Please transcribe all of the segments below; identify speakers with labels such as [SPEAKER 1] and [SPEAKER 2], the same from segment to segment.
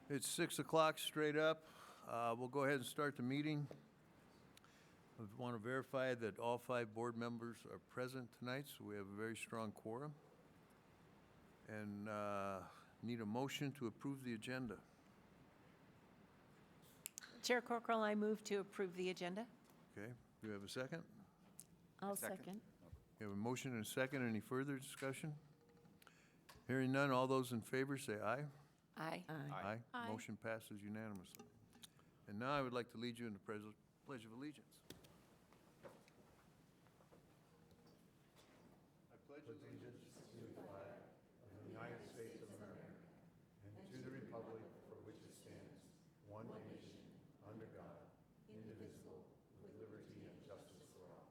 [SPEAKER 1] It's 6 o'clock straight up. We'll go ahead and start the meeting. I want to verify that all 5 board members are present tonight, so we have a very strong quorum. And need a motion to approve the agenda.
[SPEAKER 2] Chair Corcoran, I move to approve the agenda.
[SPEAKER 1] Okay, do you have a second?
[SPEAKER 2] I'll second.
[SPEAKER 1] We have a motion and a second. Any further discussion? Hearing none, all those in favor say aye.
[SPEAKER 2] Aye.
[SPEAKER 1] Aye. Motion passes unanimously. And now I would like to lead you in the Pledge of Allegiance. I pledge allegiance to the flag of the United States of America and to the republic for which it stands, one nation, under God, indivisible, with liberty and justice for all.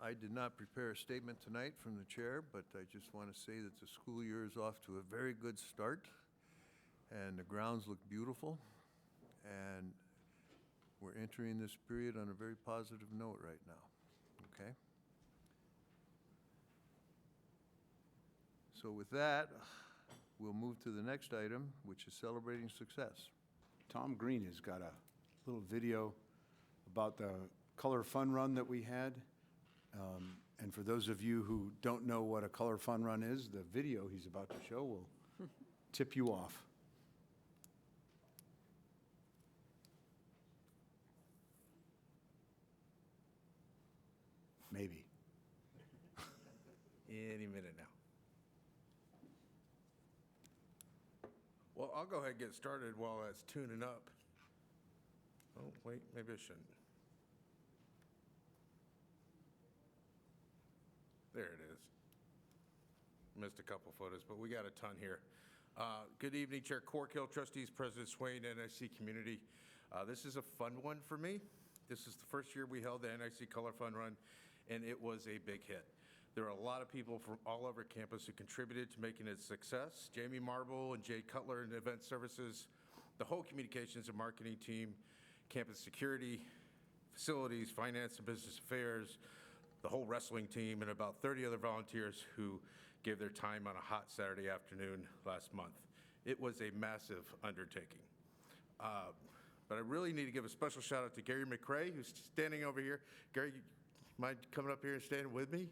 [SPEAKER 1] I did not prepare a statement tonight from the chair, but I just want to say that the school year is off to a very good start, and the grounds look beautiful, and we're entering this period on a very positive note right now, okay? So with that, we'll move to the next item, which is celebrating success.
[SPEAKER 3] Tom Green has got a little video about the color fun run that we had. And for those of you who don't know what a color fun run is, the video he's about to show will tip you off. Maybe.
[SPEAKER 4] Any minute now. Well, I'll go ahead and get started while that's tuning up. Oh, wait, maybe I shouldn't. There it is. Missed a couple photos, but we got a ton here. Good evening, Chair Corkill, Trustees, President Swain, NIC community. This is a fun one for me. This is the first year we held the NIC Color Fun Run, and it was a big hit. There are a lot of people from all over campus who contributed to making it a success. Jamie Marble and Jay Cutler in Event Services, the whole communications and marketing team, campus security, facilities, finance and business affairs, the whole wrestling team, and about 30 other volunteers who gave their time on a hot Saturday afternoon last month. It was a massive undertaking. But I really need to give a special shout out to Gary McRae, who's standing over here. Gary, you mind coming up here and standing with me?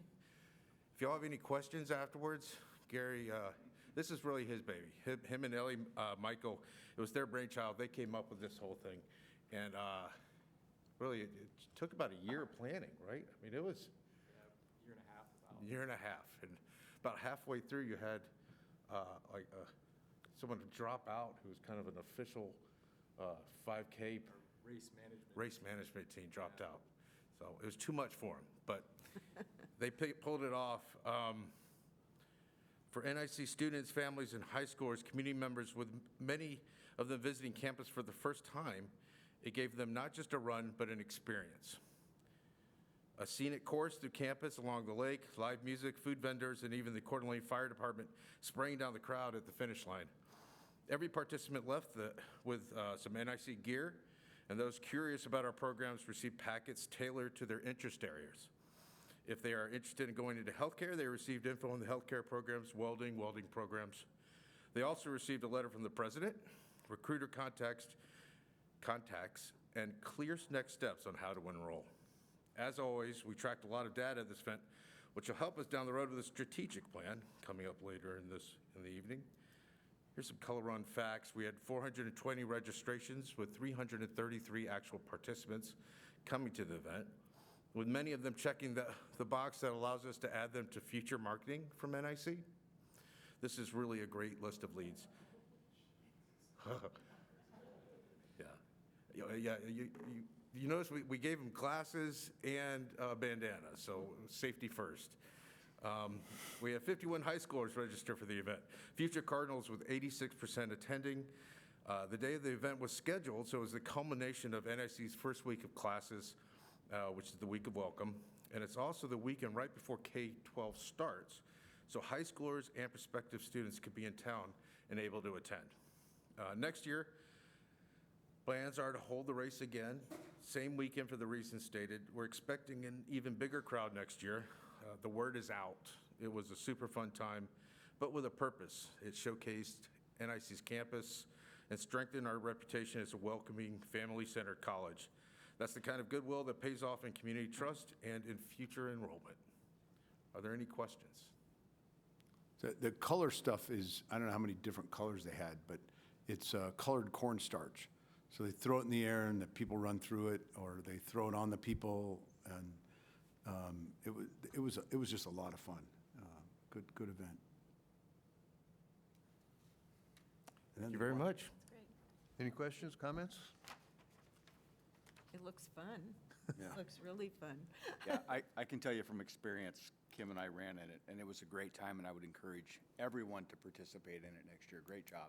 [SPEAKER 4] If y'all have any questions afterwards, Gary, this is really his baby. Him and Ellie Michael, it was their brainchild. They came up with this whole thing. And really, it took about a year of planning, right? I mean, it was
[SPEAKER 5] Year and a half.
[SPEAKER 4] year and a half, and about halfway through, you had someone drop out who was kind of an official 5K
[SPEAKER 5] Race management
[SPEAKER 4] team dropped out, so it was too much for him. But they pulled it off. For NIC students, families, and high schoolers, community members, with many of them visiting campus for the first time, it gave them not just a run, but an experience. A scenic course through campus along the lake, live music, food vendors, and even the Coeur d'Alene Fire Department spraying down the crowd at the finish line. Every participant left with some NIC gear, and those curious about our programs received packets tailored to their interest areas. If they are interested in going into healthcare, they received info on the healthcare programs, welding programs. They also received a letter from the president, recruiter contacts, and clear next steps on how to enroll. As always, we tracked a lot of data at this event, which will help us down the road with a strategic plan coming up later in the evening. Here's some color run facts. We had 420 registrations with 333 actual participants coming to the event, with many of them checking the box that allows us to add them to future marketing from NIC. This is really a great list of leads. Yeah. You notice we gave them glasses and bandana, so safety first. We have 51 high schoolers registered for the event. Future Cardinals with 86% attending. The day of the event was scheduled, so it was the culmination of NIC's first week of classes, which is the week of welcome, and it's also the weekend right before K-12 starts, so high schoolers and prospective students could be in town and able to attend. Next year, plans are to hold the race again, same weekend for the reasons stated. We're expecting an even bigger crowd next year. The word is out. It was a super fun time, but with a purpose. It showcased NIC's campus and strengthened our reputation as a welcoming, family-centered college. That's the kind of goodwill that pays off in community trust and in future enrollment. Are there any questions?
[SPEAKER 3] The color stuff is, I don't know how many different colors they had, but it's colored cornstarch. So they throw it in the air and the people run through it, or they throw it on the people, and it was just a lot of fun. Good event.
[SPEAKER 4] Thank you very much.
[SPEAKER 2] Great.
[SPEAKER 1] Any questions, comments?
[SPEAKER 6] It looks fun.
[SPEAKER 3] Yeah.
[SPEAKER 6] Looks really fun.
[SPEAKER 7] Yeah, I can tell you from experience, Kim and I ran in it, and it was a great time, and I would encourage everyone to participate in it next year. Great job.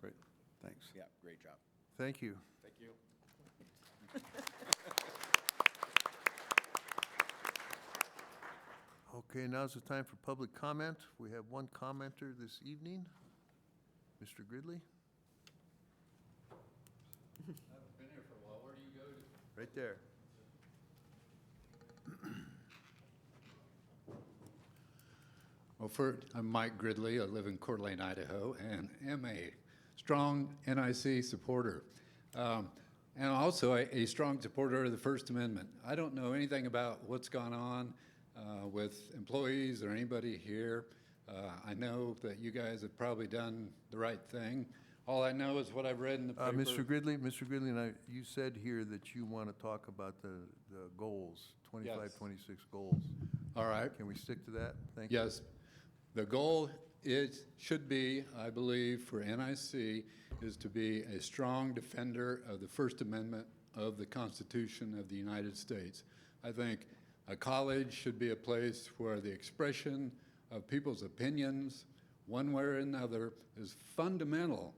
[SPEAKER 3] Great, thanks.
[SPEAKER 7] Yeah, great job.
[SPEAKER 1] Thank you.
[SPEAKER 7] Thank you.
[SPEAKER 1] Okay, now's the time for public comment. We have one commenter this evening. Mr. Gridley?
[SPEAKER 8] I haven't been here for a while. Where do you go to?
[SPEAKER 1] Right there.
[SPEAKER 8] Well, I'm Mike Gridley. I live in Coeur d'Alene, Idaho, and am a strong NIC supporter. And also a strong supporter of the First Amendment. I don't know anything about what's gone on with employees or anybody here. I know that you guys have probably done the right thing. All I know is what I've read in the paper.
[SPEAKER 1] Mr. Gridley, and you said here that you want to talk about the goals, 25,
[SPEAKER 8] Yes.
[SPEAKER 1] 26 goals.
[SPEAKER 8] All right.
[SPEAKER 1] Can we stick to that? Thank you.
[SPEAKER 8] Yes. The goal should be, I believe, for NIC, is to be a strong defender of the First Amendment of the Constitution of the United States. I think a college should be a place where the expression of people's opinions, one way or another, is fundamental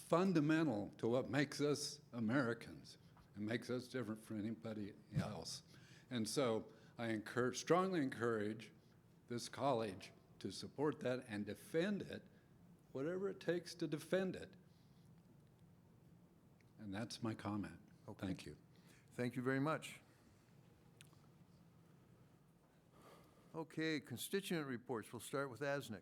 [SPEAKER 8] to what makes us Americans and makes us different from anybody else. And so I strongly encourage this college to support that and defend it, whatever it takes to defend it. And that's my comment.
[SPEAKER 1] Okay.
[SPEAKER 8] Thank you.
[SPEAKER 1] Thank you very much. Okay, constituent reports. We'll start with ASNIC.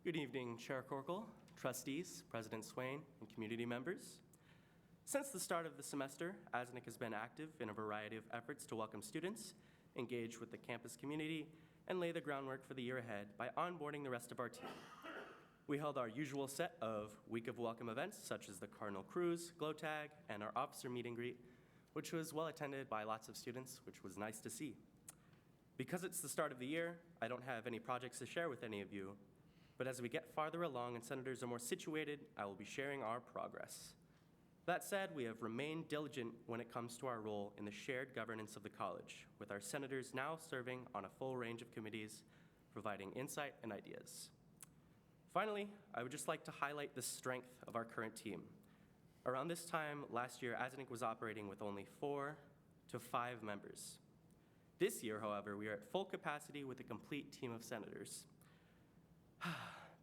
[SPEAKER 9] Good evening, Chair Corkle, trustees, President Swain, and community members. Since the start of the semester, ASNIC has been active in a variety of efforts to welcome students, engage with the campus community, and lay the groundwork for the year ahead by onboarding the rest of our team. We held our usual set of Week of Welcome events, such as the Cardinal Cruise, Glow Tag, and our officer meet and greet, which was well attended by lots of students, which was nice to see. Because it's the start of the year, I don't have any projects to share with any of you, but as we get farther along and senators are more situated, I will be sharing our progress. That said, we have remained diligent when it comes to our role in the shared governance of the college, with our senators now serving on a full range of committees, providing insight and ideas. Finally, I would just like to highlight the strength of our current team. Around this time last year, ASNIC was operating with only 4 to 5 members. This year, however, we are at full capacity with a complete team of senators.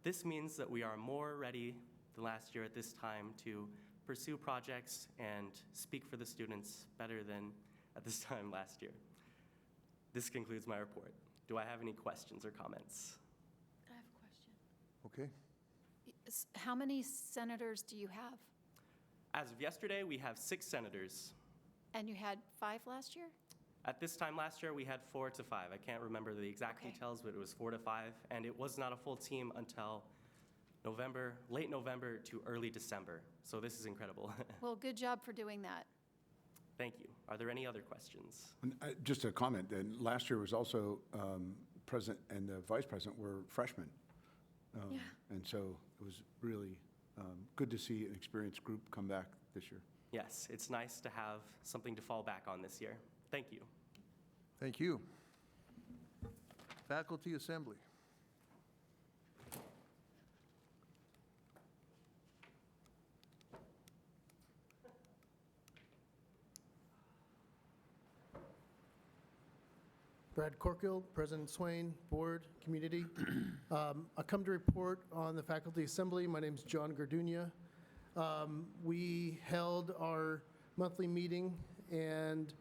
[SPEAKER 9] This means that we are more ready than last year at this time to pursue projects and speak for the students better than at this time last year. This concludes my report. Do I have any questions or comments?
[SPEAKER 2] I have a question.
[SPEAKER 1] Okay.
[SPEAKER 2] How many senators do you have?
[SPEAKER 9] As of yesterday, we have 6 senators.
[SPEAKER 2] And you had 5 last year?
[SPEAKER 9] At this time last year, we had 4 to 5. I can't remember the exact
[SPEAKER 2] Okay.
[SPEAKER 9] details, but it was 4 to 5, and it was not a full team until late November to early December. So this is incredible.
[SPEAKER 2] Well, good job for doing that.
[SPEAKER 9] Thank you. Are there any other questions?
[SPEAKER 3] And, just a comment, and last year was also, president and the vice president were freshmen.
[SPEAKER 2] Yeah.
[SPEAKER 3] And so it was really good to see an experienced group come back this year.
[SPEAKER 9] Yes, it's nice to have something to fall back on this year. Thank you.
[SPEAKER 1] Thank you. Faculty Assembly.
[SPEAKER 10] Brad Corkill, President Swain, Board, Community. I come to report on the Faculty Assembly. My name is John Gardunia. We held our monthly meeting and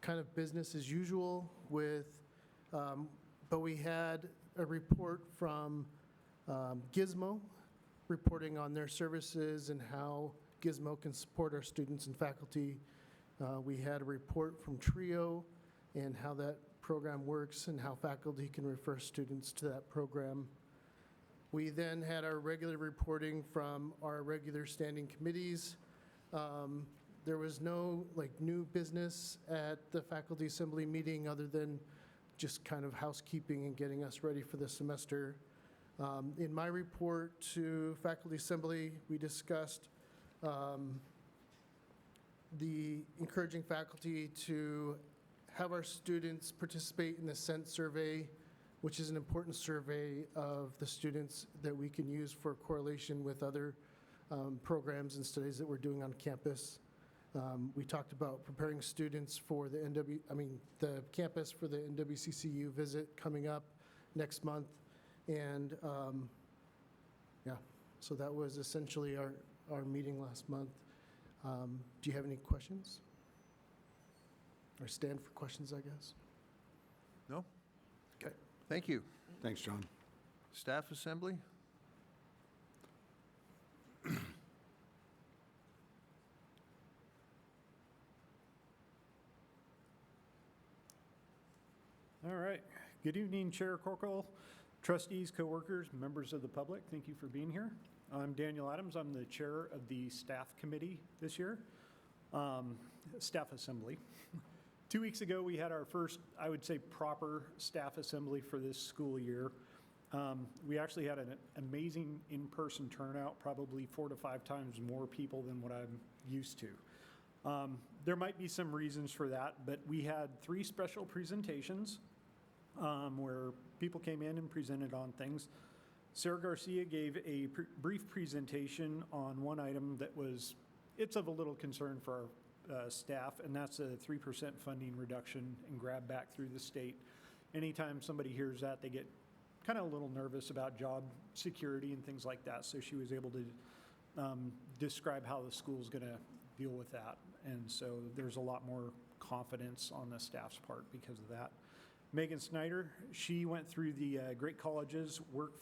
[SPEAKER 10] kind of business as usual with, but we had a report from Gizmo reporting on their services and how Gizmo can support our students and faculty. We had a report from Trio and how that program works and how faculty can refer students to that program. We then had our regular reporting from our regular standing committees. There was no new business at the faculty assembly meeting other than just kind of housekeeping and getting us ready for the semester. In my report to faculty assembly, we discussed the encouraging faculty to have our students participate in the SENT survey, which is an important survey of the students that we can use for correlation with other programs and studies that we're doing on campus. We talked about preparing students for the the campus for the NWCCU visit coming up next month. And yeah, so that was essentially our meeting last month. Do you have any questions? Or stand for questions, I guess?
[SPEAKER 1] No?
[SPEAKER 10] Okay.
[SPEAKER 1] Thank you.
[SPEAKER 3] Thanks, John.
[SPEAKER 1] Staff assembly?
[SPEAKER 6] All right. Good evening, Chair Corkle, trustees, coworkers, members of the public. Thank you for being here. I'm Daniel Adams. I'm the chair of the staff committee this year, staff assembly. 2 weeks ago, we had our first, I would say, proper staff assembly for this school year. We actually had an amazing in-person turnout, probably 4 to 5 times more people than what I'm used to. There might be some reasons for that, but we had 3 special presentations where people came in and presented on things. Sarah Garcia gave a brief presentation on one item that it's of a little concern for our staff, and that's a 3% funding reduction and grab back through the state. Anytime somebody hears that, they get kind of a little nervous about job security and things like that. So she was able to describe how the school's going to deal with that. And so there's a lot more confidence on the staff's part because of that. Megan Snyder, she went through the great colleges to work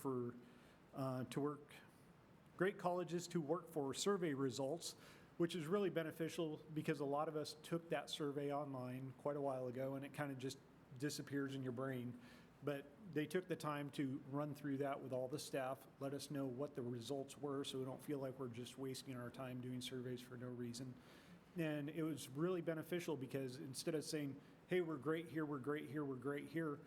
[SPEAKER 6] for survey results, which is really beneficial because a lot of us took that survey online quite a while ago and it kind of just disappears in your brain. But they took the time to run through that with all the staff, let us know what the results were so we don't feel like we're just wasting our time doing surveys for no reason. And it was really beneficial because instead of saying, hey, we're great here, we're great here, we're great here,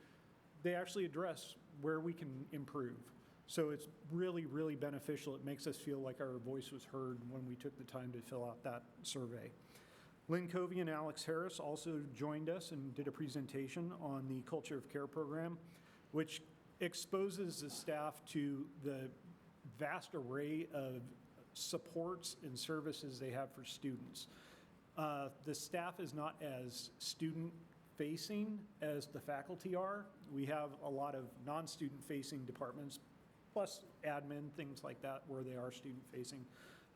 [SPEAKER 6] they actually address where we can improve. So it's really, really beneficial. It makes us feel like our voice was heard when we took the time to fill out that survey. Lynn Covey and Alex Harris also joined us and did a presentation on the Culture of Care program, which exposes the staff to the vast array of supports and services they have for students. The staff is not as student-facing as the faculty are. We have a lot of non-student-facing departments, plus admin, things like that, where they are student-facing.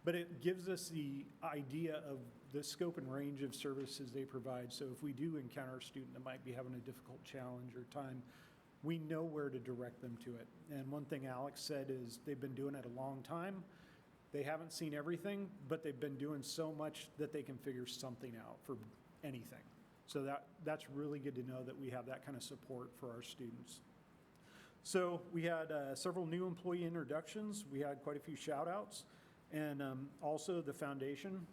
[SPEAKER 6] But it gives us the idea of the scope and range of services they provide. So if we do encounter a student that might be having a difficult challenge or time, we know where to direct them to it. And one thing Alex said is they've been doing it a long time. They haven't seen everything, but they've been doing so much that they can figure something out for anything. So that's really good to know that we have that kind of support for our students. So we had several new employee introductions. We had quite a few shout outs. And also the foundation,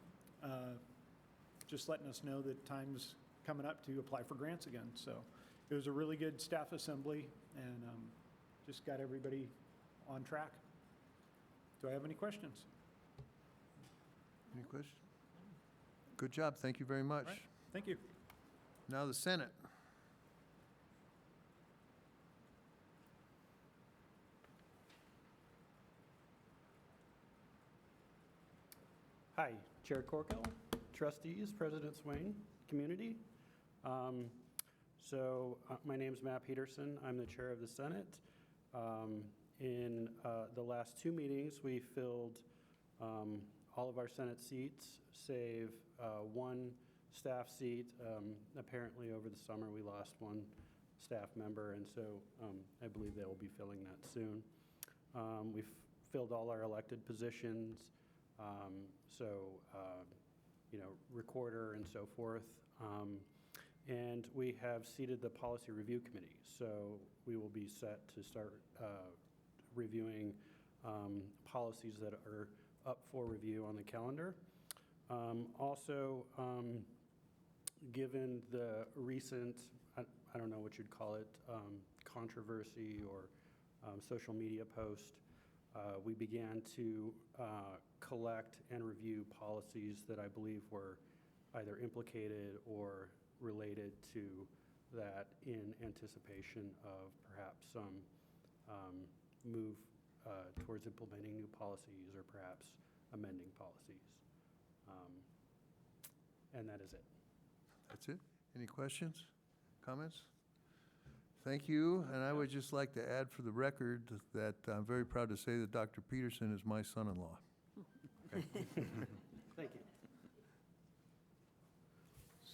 [SPEAKER 6] just letting us know that time's coming up to apply for grants again. So it was a really good staff assembly and just got everybody on track. Do I have any questions?
[SPEAKER 1] Any questions? Good job. Thank you very much.
[SPEAKER 6] Right. Thank you.
[SPEAKER 1] Now the Senate.
[SPEAKER 11] Hi, Chair Corkell, trustees, President Swain, community. My name's Matt Peterson. I'm the chair of the Senate. In the last 2 meetings, we filled all of our Senate seats, save one staff seat. Apparently, over the summer, we lost one staff member, and so I believe they will be filling that soon. We've filled all our elected positions, recorder and so forth. And we have seated the Policy Review Committee, so we will be set to start reviewing policies that are up for review on the calendar. Also, given the recent, I don't know what you'd call it, controversy or social media post, we began to collect and review policies that I believe were either implicated or related to that in anticipation of perhaps some move towards implementing new policies or perhaps amending policies. And that is it.
[SPEAKER 1] That's it? Any questions, comments? Thank you, and I would just like to add for the record that I'm very proud to say that Dr. Peterson is my son-in-law.
[SPEAKER 11] Thank you.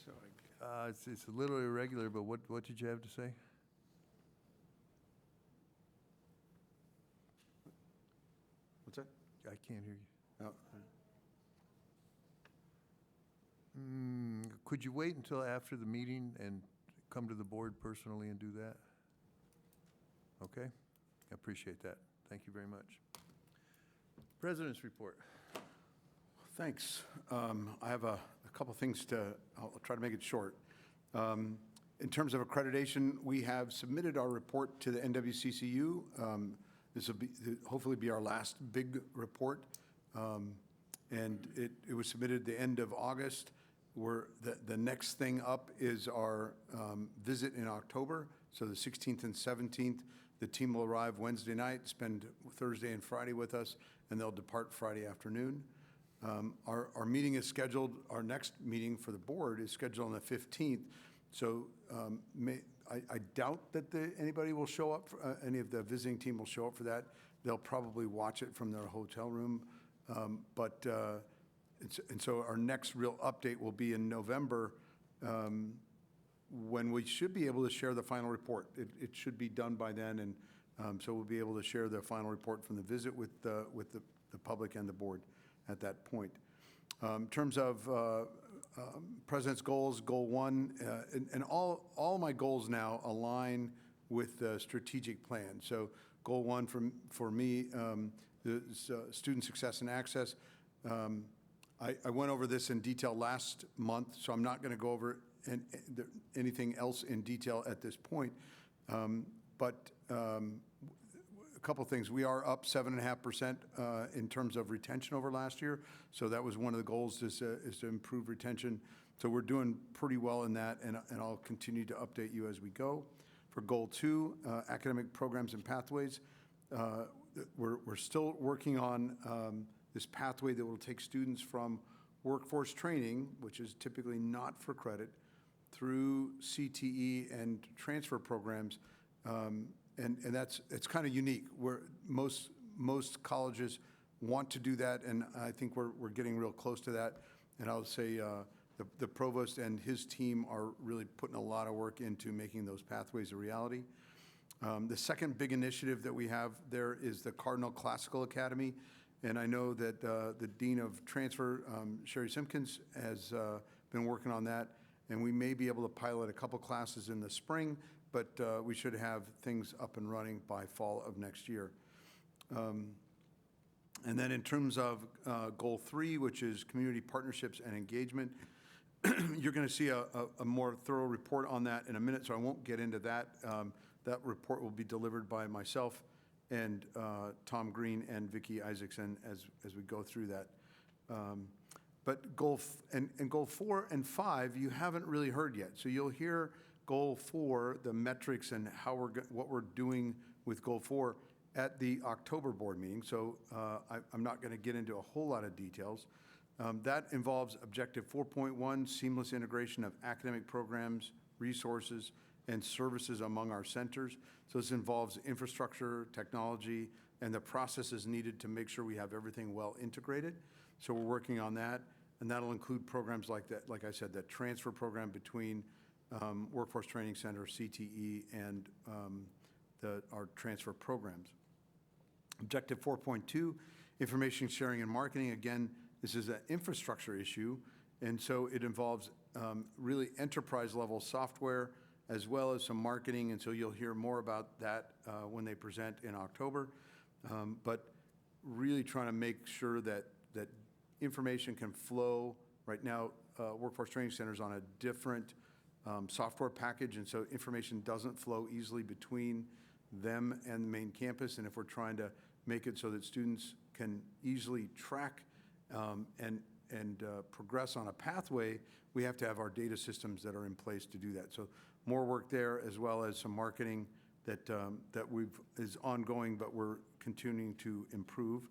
[SPEAKER 3] So
[SPEAKER 1] It's a little irregular, but what did you have to say?
[SPEAKER 3] what's that?
[SPEAKER 1] I can't hear you.
[SPEAKER 3] Oh,
[SPEAKER 1] Could you wait until after the meeting and come to the board personally and do that? Okay, I appreciate that. Thank you very much. President's report.
[SPEAKER 3] Thanks. I have a couple things I'll try to make it short. In terms of accreditation, we have submitted our report to the NWCCU. This will hopefully be our last big report. And it was submitted the end of August. The next thing up is our visit in October. So the 16th and 17th, the team will arrive Wednesday night, spend Thursday and Friday with us, and they'll depart Friday afternoon. Our meeting is scheduled, our next meeting for the board is scheduled on the 15th. So I doubt that anybody will show up, any of the visiting team will show up for that. They'll probably watch it from their hotel room. And so our next real update will be in November, when we should be able to share the final report. It should be done by then, and so we'll be able to share the final report from the visit with the public and the board at that point. In terms of President's goals, Goal 1, and all my goals now align with the strategic plan. So Goal 1 for me is student success and access. I went over this in detail last month, so I'm not going to go over anything else in detail at this point. But a couple things. We are up 7.5% in terms of retention over last year. So that was one of the goals is to improve retention. So we're doing pretty well in that, and I'll continue to update you as we go. For Goal 2, academic programs and pathways, we're still working on this pathway that will take students from workforce training, which is typically not for credit, through CTE and transfer programs. And it's kind of unique, where most colleges want to do that, and I think we're getting real close to that. And I'll say the provost and his team are really putting a lot of work into making those pathways a reality. The second big initiative that we have there is the Cardinal Classical Academy. And I know that the Dean of Transfer, Sherry Simpkins, has been working on that. And we may be able to pilot a couple classes in the spring, but we should have things up and running by fall of next year. And then in terms of Goal 3, which is community partnerships and engagement, you're going to see a more thorough report on that in a minute, so I won't get into that. That report will be delivered by myself and Tom Green and Vicki Isaacson as we go through that. But Goal 4 and 5, you haven't really heard yet. So you'll hear Goal 4, the metrics and what we're doing with Goal 4 at the October board meeting. So I'm not going to get into a whole lot of details. That involves Objective 4.1, seamless integration of academic programs, resources, and services among our centers. So this involves infrastructure, technology, and the processes needed to make sure we have everything well integrated. So we're working on that, and that'll include programs like that, like I said, that transfer program between Workforce Training Center, CTE, and our transfer programs. Objective 4.2, information sharing and marketing. Again, this is an infrastructure issue, and so it involves really enterprise-level software as well as some marketing, and so you'll hear more about that when they present in October. But really trying to make sure that information can flow. Right now, Workforce Training Center is on a different software package, and so information doesn't flow easily between them and the main campus. And if we're trying to make it so that students can easily track and progress on a pathway, we have to have our data systems that are in place to do that. So more work there, as well as some marketing that is ongoing, but we're continuing to improve.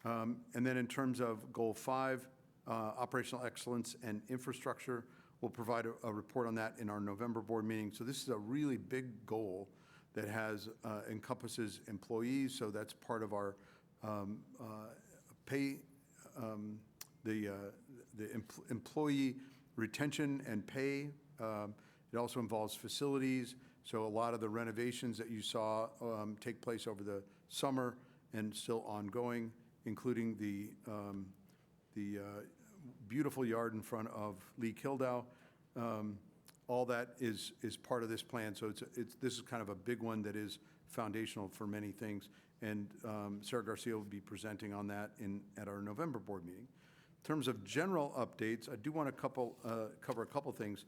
[SPEAKER 3] And then in terms of Goal 5, operational excellence and infrastructure, we'll provide a report on that in our November board meeting. So this is a really big goal that encompasses employees. So that's part of our pay, the employee retention and pay. It also involves facilities. So a lot of the renovations that you saw take place over the summer and still ongoing, including the beautiful yard in front of Lee Kildow. All that is part of this plan. So this is kind of a big one that is foundational for many things. And Sarah Garcia will be presenting on that at our November board meeting. In terms of general updates, I do want to cover a couple things.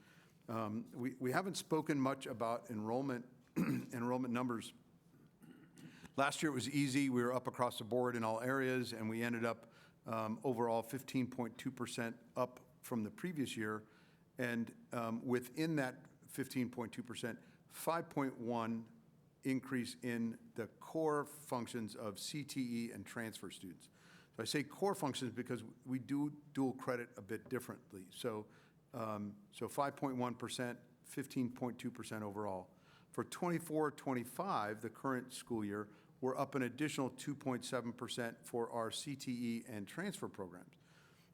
[SPEAKER 3] We haven't spoken much about enrollment numbers. Last year it was easy. We were up across the board in all areas, and we ended up overall 15.2% up from the previous year. And within that 15.2%, 5.1 increase in the core functions of CTE and transfer students. So I say core functions because we do dual credit a bit differently. So 5.1%, 15.2% overall. For 24-25, the current school year, we're up an additional 2.7% for our CTE and transfer programs.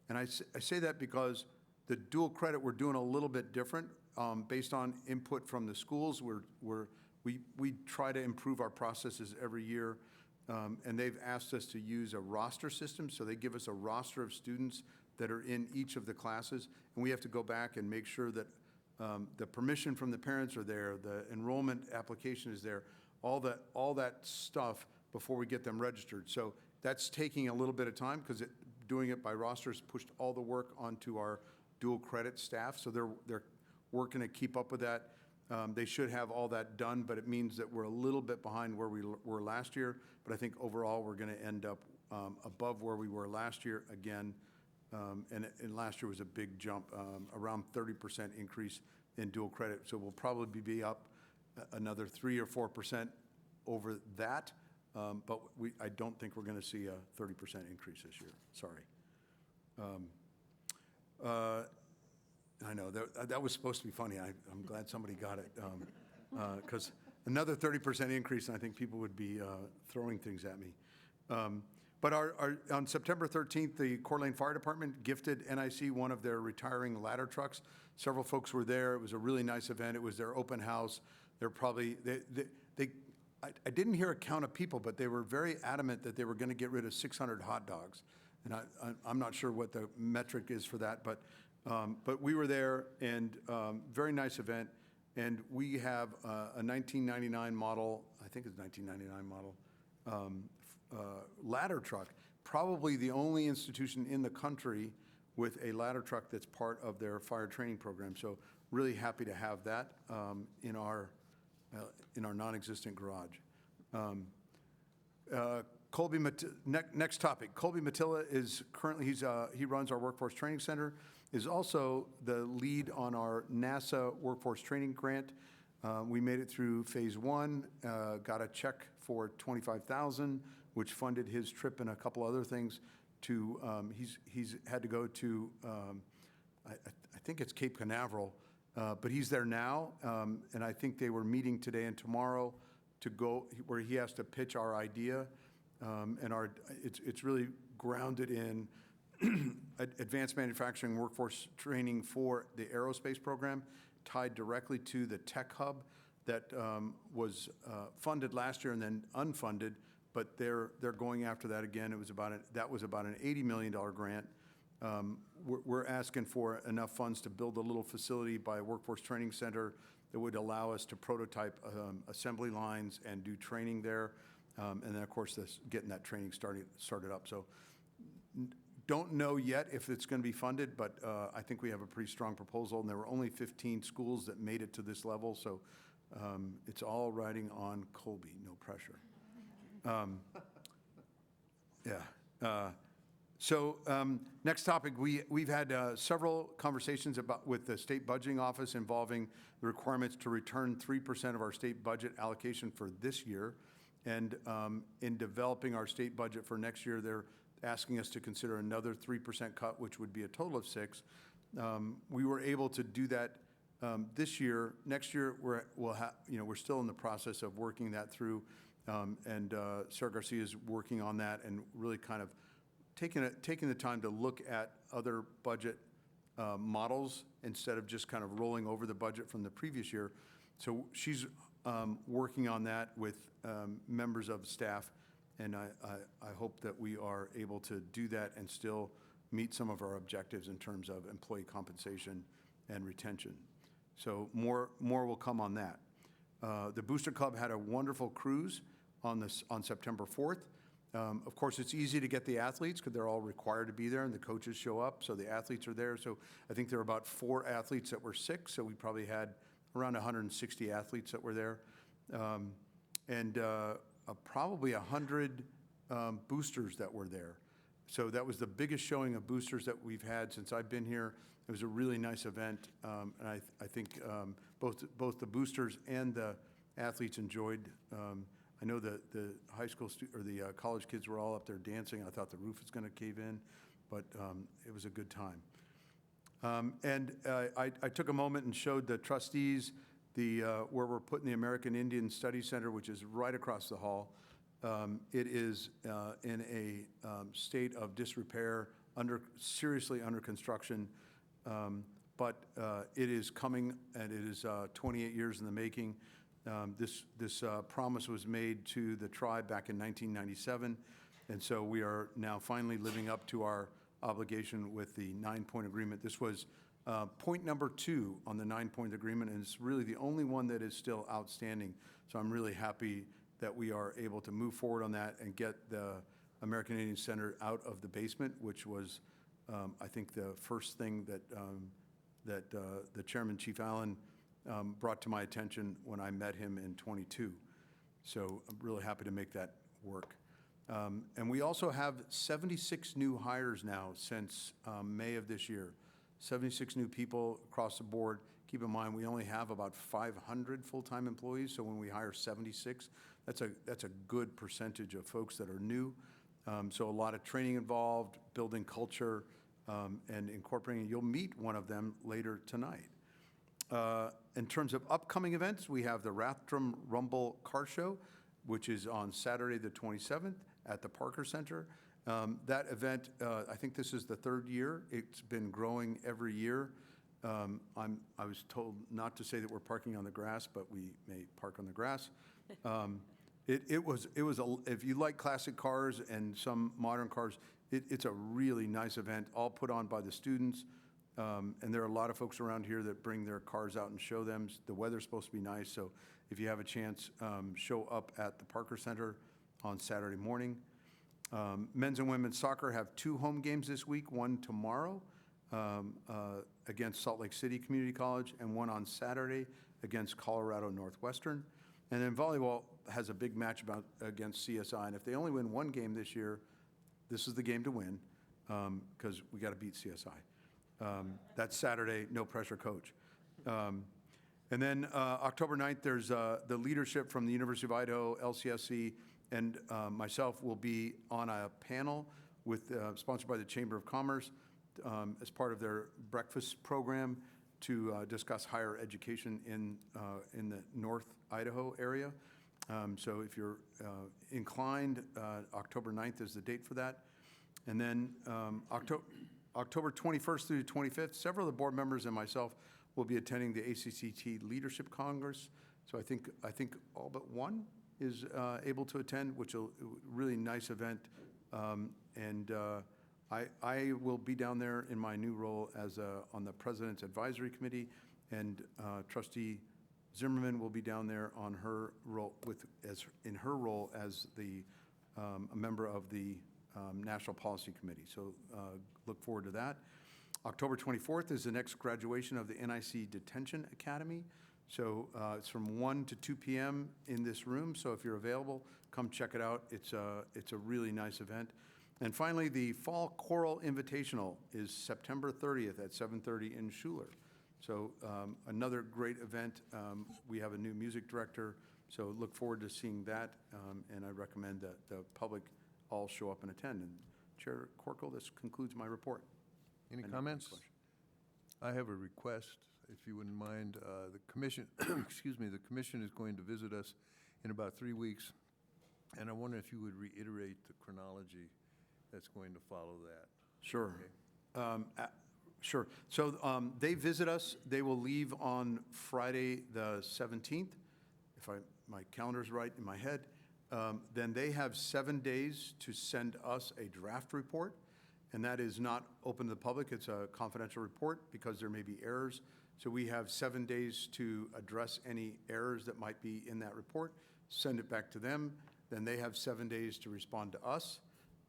[SPEAKER 3] And I say that because the dual credit, we're doing a little bit different based on input from the schools. We try to improve our processes every year, and they've asked us to use a roster system. So they give us a roster of students that are in each of the classes, and we have to go back and make sure that the permission from the parents are there, the enrollment application is there, all that stuff before we get them registered. So that's taking a little bit of time because doing it by rosters pushed all the work onto our dual credit staff. So they're working to keep up with that. They should have all that done, but it means that we're a little bit behind where we were last year. But I think overall we're going to end up above where we were last year again. And last year was a big jump, around 30% increase in dual credit. So we'll probably be up another 3 or 4% over that. But I don't think we're going to see a 30% increase this year. Sorry. I know that was supposed to be funny. I'm glad somebody got it, because another 30% increase, and I think people would be throwing things at me. But on September 13th, the Coeur d'Alene Fire Department gifted NIC one of their retiring ladder trucks. Several folks were there. It was a really nice event. It was their open house. They're probably I didn't hear a count of people, but they were very adamant that they were going to get rid of 600 hot dogs. And I'm not sure what the metric is for that, but we were there, and very nice event. And we have a 1999 model, I think it's 1999 model, ladder truck, probably the only institution in the country with a ladder truck that's part of their fire training program. So really happy to have that in our non-existent garage. Next topic. Colby Matilla is currently, he runs our Workforce Training Center, is also the lead on our NASA Workforce Training Grant. We made it through phase 1, got a check for $25,000, which funded his trip and a couple other things. He's had to go to, I think it's Cape Canaveral, but he's there now, and I think they were meeting today and tomorrow to go where he has to pitch our idea. And it's really grounded in advanced manufacturing workforce training for the aerospace program, tied directly to the tech hub that was funded last year and then unfunded, but they're going after that again. That was about an $80 million grant. We're asking for enough funds to build a little facility by a workforce training center that would allow us to prototype assembly lines and do training there. And then, of course, getting that training started up. So don't know yet if it's going to be funded, but I think we have a pretty strong proposal, and there were only 15 schools that made it to this level, so it's all riding on Colby, no pressure. Next topic, we've had several conversations with the state budgeting office involving the requirements to return 3% of our state budget allocation for this year. And in developing our state budget for next year, they're asking us to consider another 3% cut, which would be a total of 6%. We were able to do that this year. Next year, we're still in the process of working that through, and Sarah Garcia is working on that and really kind of taking the time to look at other budget models instead of just kind of rolling over the budget from the previous year. So she's working on that with members of staff, and I hope that we are able to do that and still meet some of our objectives in terms of employee compensation and retention. So more will come on that. The Booster Club had a wonderful cruise on September 4th. Of course, it's easy to get the athletes because they're all required to be there, and the coaches show up, so the athletes are there. So I think there were about 4 athletes that were sick, so we probably had around 160 athletes that were there, and probably 100 boosters that were there. So that was the biggest showing of boosters that we've had since I've been here. It was a really nice event, and I think both the boosters and the athletes enjoyed. I know the high school or the college kids were all up there dancing. I thought the roof was going to cave in, but it was a good time. And I took a moment and showed the trustees where we're putting the American Indian Study Center, which is right across the hall. It is in a state of disrepair, seriously under construction, but it is coming, and it is 28 years in the making. This promise was made to the tribe back in 1997, and so we are now finally living up to our obligation with the 9-point agreement. This was point number 2 on the 9-point agreement, and it's really the only one that is still outstanding. So I'm really happy that we are able to move forward on that and get the American Indian Center out of the basement, which was, I think, the first thing that the chairman, Chief Allen, brought to my attention when I met him in '22. So I'm really happy to make that work. And we also have 76 new hires now since May of this year. 76 new people across the board. Keep in mind, we only have about 500 full-time employees, so when we hire 76, that's a good percentage of folks that are new. So a lot of training involved, building culture, and incorporating. You'll meet one of them later tonight. In terms of upcoming events, we have the Rathdrum Rumble Car Show, which is on Saturday the 27th at the Parker Center. That event, I think this is the 3rd year. It's been growing every year. I was told not to say that we're parking on the grass, but we may park on the grass. If you like classic cars and some modern cars, it's a really nice event, all put on by the students. And there are a lot of folks around here that bring their cars out and show them. The weather's supposed to be nice, so if you have a chance, show up at the Parker Center on Saturday morning. Men's and women's soccer have 2 home games this week, one tomorrow against Salt Lake City Community College, and one on Saturday against Colorado Northwestern. And then volleyball has a big match against CSI, and if they only win one game this year, this is the game to win, because we got to beat CSI. That's Saturday, no pressure, coach. And then October 9th, there's the leadership from the University of Idaho, LCSC, and myself will be on a panel sponsored by the Chamber of Commerce as part of their breakfast program to discuss higher education in the North Idaho area. So if you're inclined, October 9th is the date for that. And then October 21st through the 25th, several of the board members and myself will be attending the ACCT Leadership Congress. So I think all but one is able to attend, which is a really nice event. I will be down there in my new role as on the President's Advisory Committee, and Trustee Zimmerman will be down there on her role in her role as a member of the National Policy Committee. So look forward to that. October 24th is the next graduation of the NIC Detention Academy. So it's from 1 to 2 p.m. in this room. So if you're available, come check it out. It's a really nice event. And finally, the Fall Choral Invitational is September 30th at 7:30 in Schuler. So another great event. We have a new music director, so look forward to seeing that. And I recommend that the public all show up and attend. And Chair Corkle, this concludes my report.
[SPEAKER 1] Any comments? I have a request, if you wouldn't mind. The commission, excuse me, the commission is going to visit us in about 3 weeks, and I wonder if you would reiterate the chronology that's going to follow that.
[SPEAKER 3] Sure.
[SPEAKER 1] Okay.
[SPEAKER 3] Sure. So they visit us. They will leave on Friday the 17th, if my calendar's right in my head. Then they have 7 days to send us a draft report, and that is not open to the public. It's a confidential report because there may be errors. So we have 7 days to address any errors that might be in that report, send it back to them. Then they have 7 days to respond to us,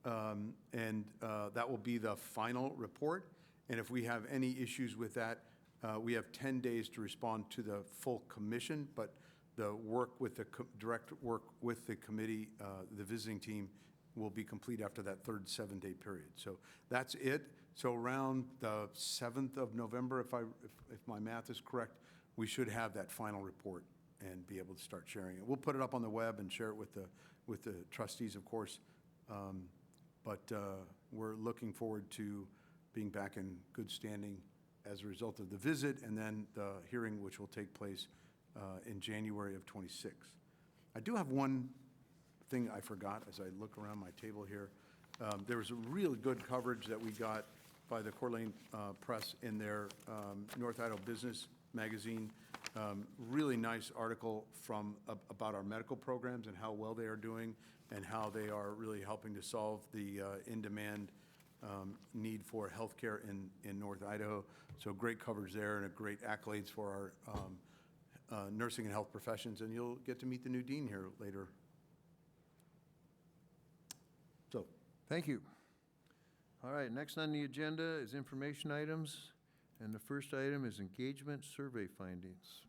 [SPEAKER 3] and that will be the final report. And if we have any issues with that, we have 10 days to respond to the full commission, but the work with the direct work with the committee, the visiting team, will be complete after that third 7-day period. So that's it. So around the 7th of November, if my math is correct, we should have that final report and be able to start sharing it. We'll put it up on the web and share it with the trustees, of course. But we're looking forward to being back in good standing as a result of the visit and then the hearing, which will take place in January of '26. I do have one thing I forgot as I look around my table here. There was a really good coverage that we got by the Coeur d'Alene Press in their North Idaho Business magazine. Really nice article about our medical programs and how well they are doing and how they are really helping to solve the in-demand need for healthcare in North Idaho. So great coverage there and a great accolades for our nursing and health professions. And you'll get to meet the new dean here later. So,
[SPEAKER 1] Thank you. All right, next on the agenda is information items, and the first item is engagement survey findings.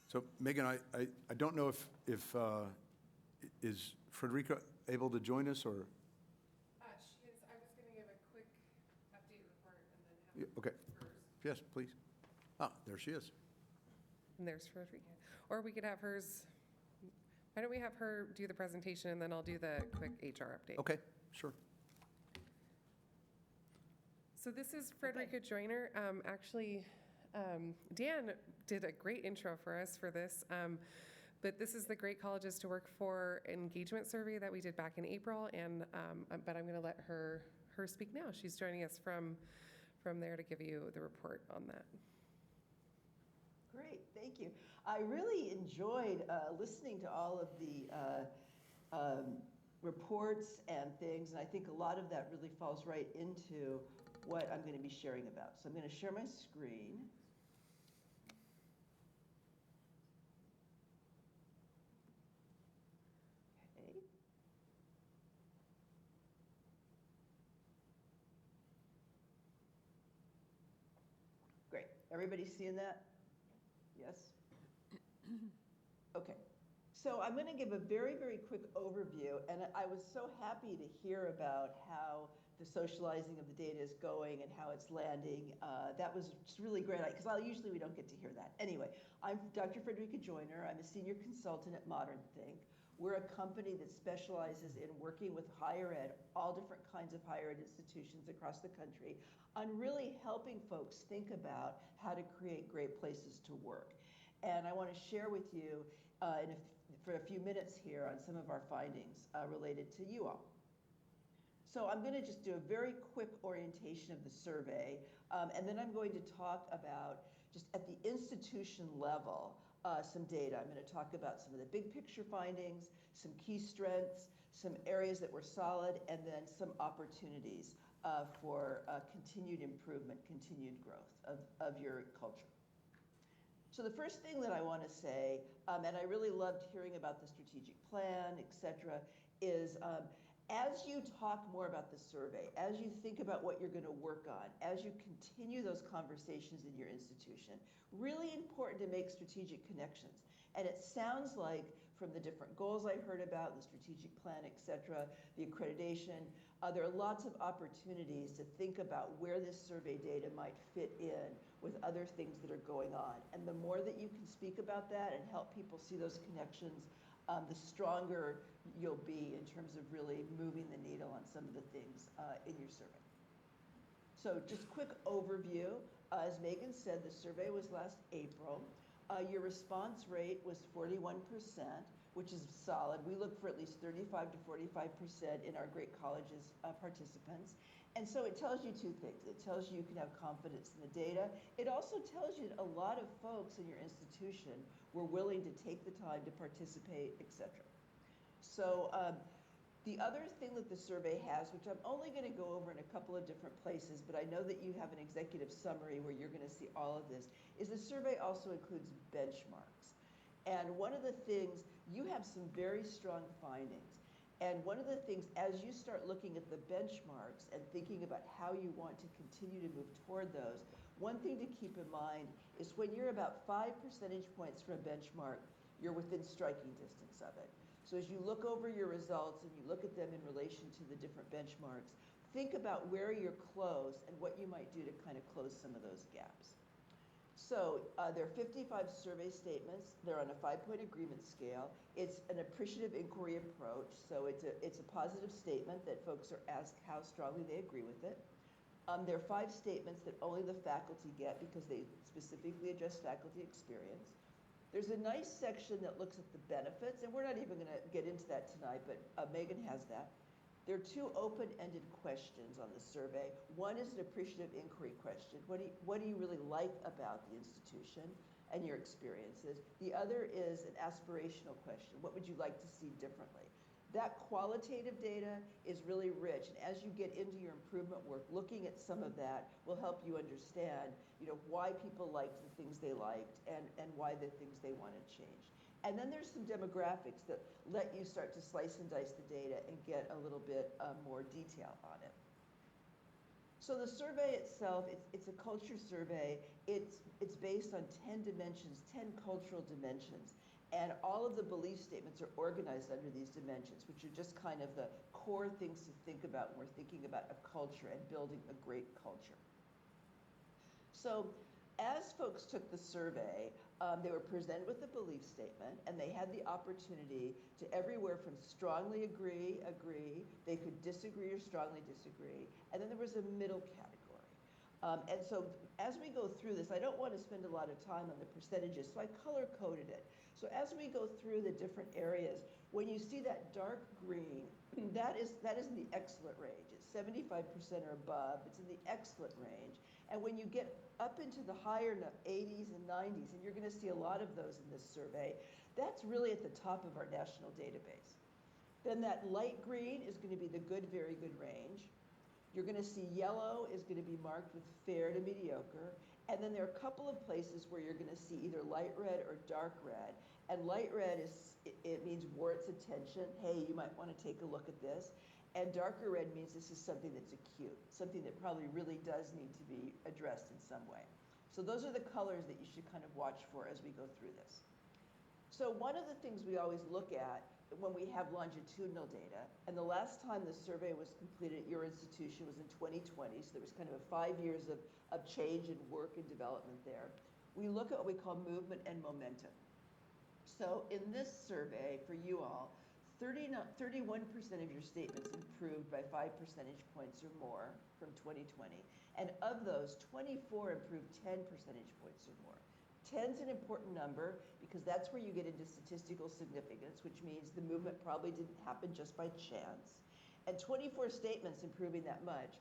[SPEAKER 3] so Megan, I don't know if is Frederica able to join us or?
[SPEAKER 12] She is. I was going to give a quick update report and then have
[SPEAKER 3] Okay.
[SPEAKER 12] hers.
[SPEAKER 3] Yes, please. Ah, there she is.
[SPEAKER 12] And there's Frederica. Or we could have hers. Why don't we have her do the presentation and then I'll do the quick HR update.
[SPEAKER 3] Okay, sure.
[SPEAKER 12] So this is Frederica Joyner. Actually, Dan did a great intro for us for this. But this is the Great Colleges to Work For engagement survey that we did back in April. And but I'm going to let her speak now. She's joining us from there to give you the report on that.
[SPEAKER 13] Great, thank you. I really enjoyed listening to all of the reports and things, and I think a lot of that really falls right into what I'm going to be sharing about. So I'm going to share my screen. Okay. Great. Everybody seeing that? Yes? Okay. So I'm going to give a very, very quick overview, and I was so happy to hear about how the socializing of the data is going and how it's landing. That was just really great, because usually we don't get to hear that. Anyway, I'm Dr. Frederica Joyner. I'm a senior consultant at Modern Think. We're a company that specializes in working with higher ed, all different kinds of higher ed institutions across the country, on really helping folks think about how to create great places to work. And I want to share with you for a few minutes here on some of our findings related to you all. So I'm going to just do a very quick orientation of the survey, and then I'm going to talk about, just at the institution level, some data. I'm going to talk about some of the big picture findings, some key strengths, some areas that were solid, and then some opportunities for continued improvement, continued growth of your culture. So the first thing that I want to say, and I really loved hearing about the strategic plan, et cetera, is as you talk more about the survey, as you think about what you're going to work on, as you continue those conversations in your institution, really important to make strategic connections. And it sounds like from the different goals I heard about, the strategic plan, et cetera, the accreditation, there are lots of opportunities to think about where this survey data might fit in with other things that are going on. And the more that you can speak about that and help people see those connections, the stronger you'll be in terms of really moving the needle on some of the things in your survey. So just quick overview. As Megan said, the survey was last April. Your response rate was 41%, which is solid. We look for at least 35 to 45% in our great colleges participants. And so it tells you two things. It tells you you can have confidence in the data. It also tells you that a lot of folks in your institution were willing to take the time to participate, et cetera. So the other thing that the survey has, which I'm only going to go over in a couple of different places, but I know that you have an executive summary where you're going to see all of this, is the survey also includes benchmarks. And one of the things, you have some very strong findings. And one of the things, as you start looking at the benchmarks and thinking about how you want to continue to move toward those, one thing to keep in mind is when you're about 5 percentage points from a benchmark, you're within striking distance of it. So as you look over your results and you look at them in relation to the different benchmarks, think about where you're close and what you might do to kind of close some of those gaps. So there are 55 survey statements. They're on a 5-point agreement scale. It's an appreciative inquiry approach. So it's a positive statement that folks are asked how strongly they agree with it. There are 5 statements that only the faculty get because they specifically address faculty experience. There's a nice section that looks at the benefits, and we're not even going to get into that tonight, but Megan has that. There are 2 open-ended questions on the survey. One is an appreciative inquiry question. What do you really like about the institution and your experiences? The other is an aspirational question. What would you like to see differently? That qualitative data is really rich, and as you get into your improvement work, looking at some of that will help you understand, why people liked the things they liked and why the things they want to change. And then there's some demographics that let you start to slice and dice the data and get a little bit more detail on it. So the survey itself, it's a culture survey. It's based on 10 dimensions, 10 cultural dimensions. And all of the belief statements are organized under these dimensions, which are just kind of the core things to think about when we're thinking about a culture and building a great culture. So as folks took the survey, they were presented with a belief statement, and they had the opportunity to everywhere from strongly agree, they could disagree or strongly disagree, and then there was a middle category. And so as we go through this, I don't want to spend a lot of time on the percentages, so I color-coded it. So as we go through the different areas, when you see that dark green, that is in the excellent range. It's 75% or above. It's in the excellent range. And when you get up into the higher 80s and 90s, and you're going to see a lot of those in this survey, that's really at the top of our national database. Then that light green is going to be the good, very good range. You're going to see yellow is going to be marked with fair to mediocre. And then there are a couple of places where you're going to see either light red or dark red. And light red it means warrants attention. Hey, you might want to take a look at this. And darker red means this is something that's acute, something that probably really does need to be addressed in some way. So those are the colors that you should kind of watch for as we go through this. So one of the things we always look at when we have longitudinal data, and the last time the survey was completed at your institution was in 2020, so there was kind of a 5 years of change and work and development there. We look at what we call movement and momentum. So in this survey for you all, 31% of your statements improved by 5 percentage points or more from 2020. And of those, 24 improved 10 percentage points or more. 10's an important number because that's where you get into statistical significance, which means the movement probably didn't happen just by chance. And 24 statements improving that much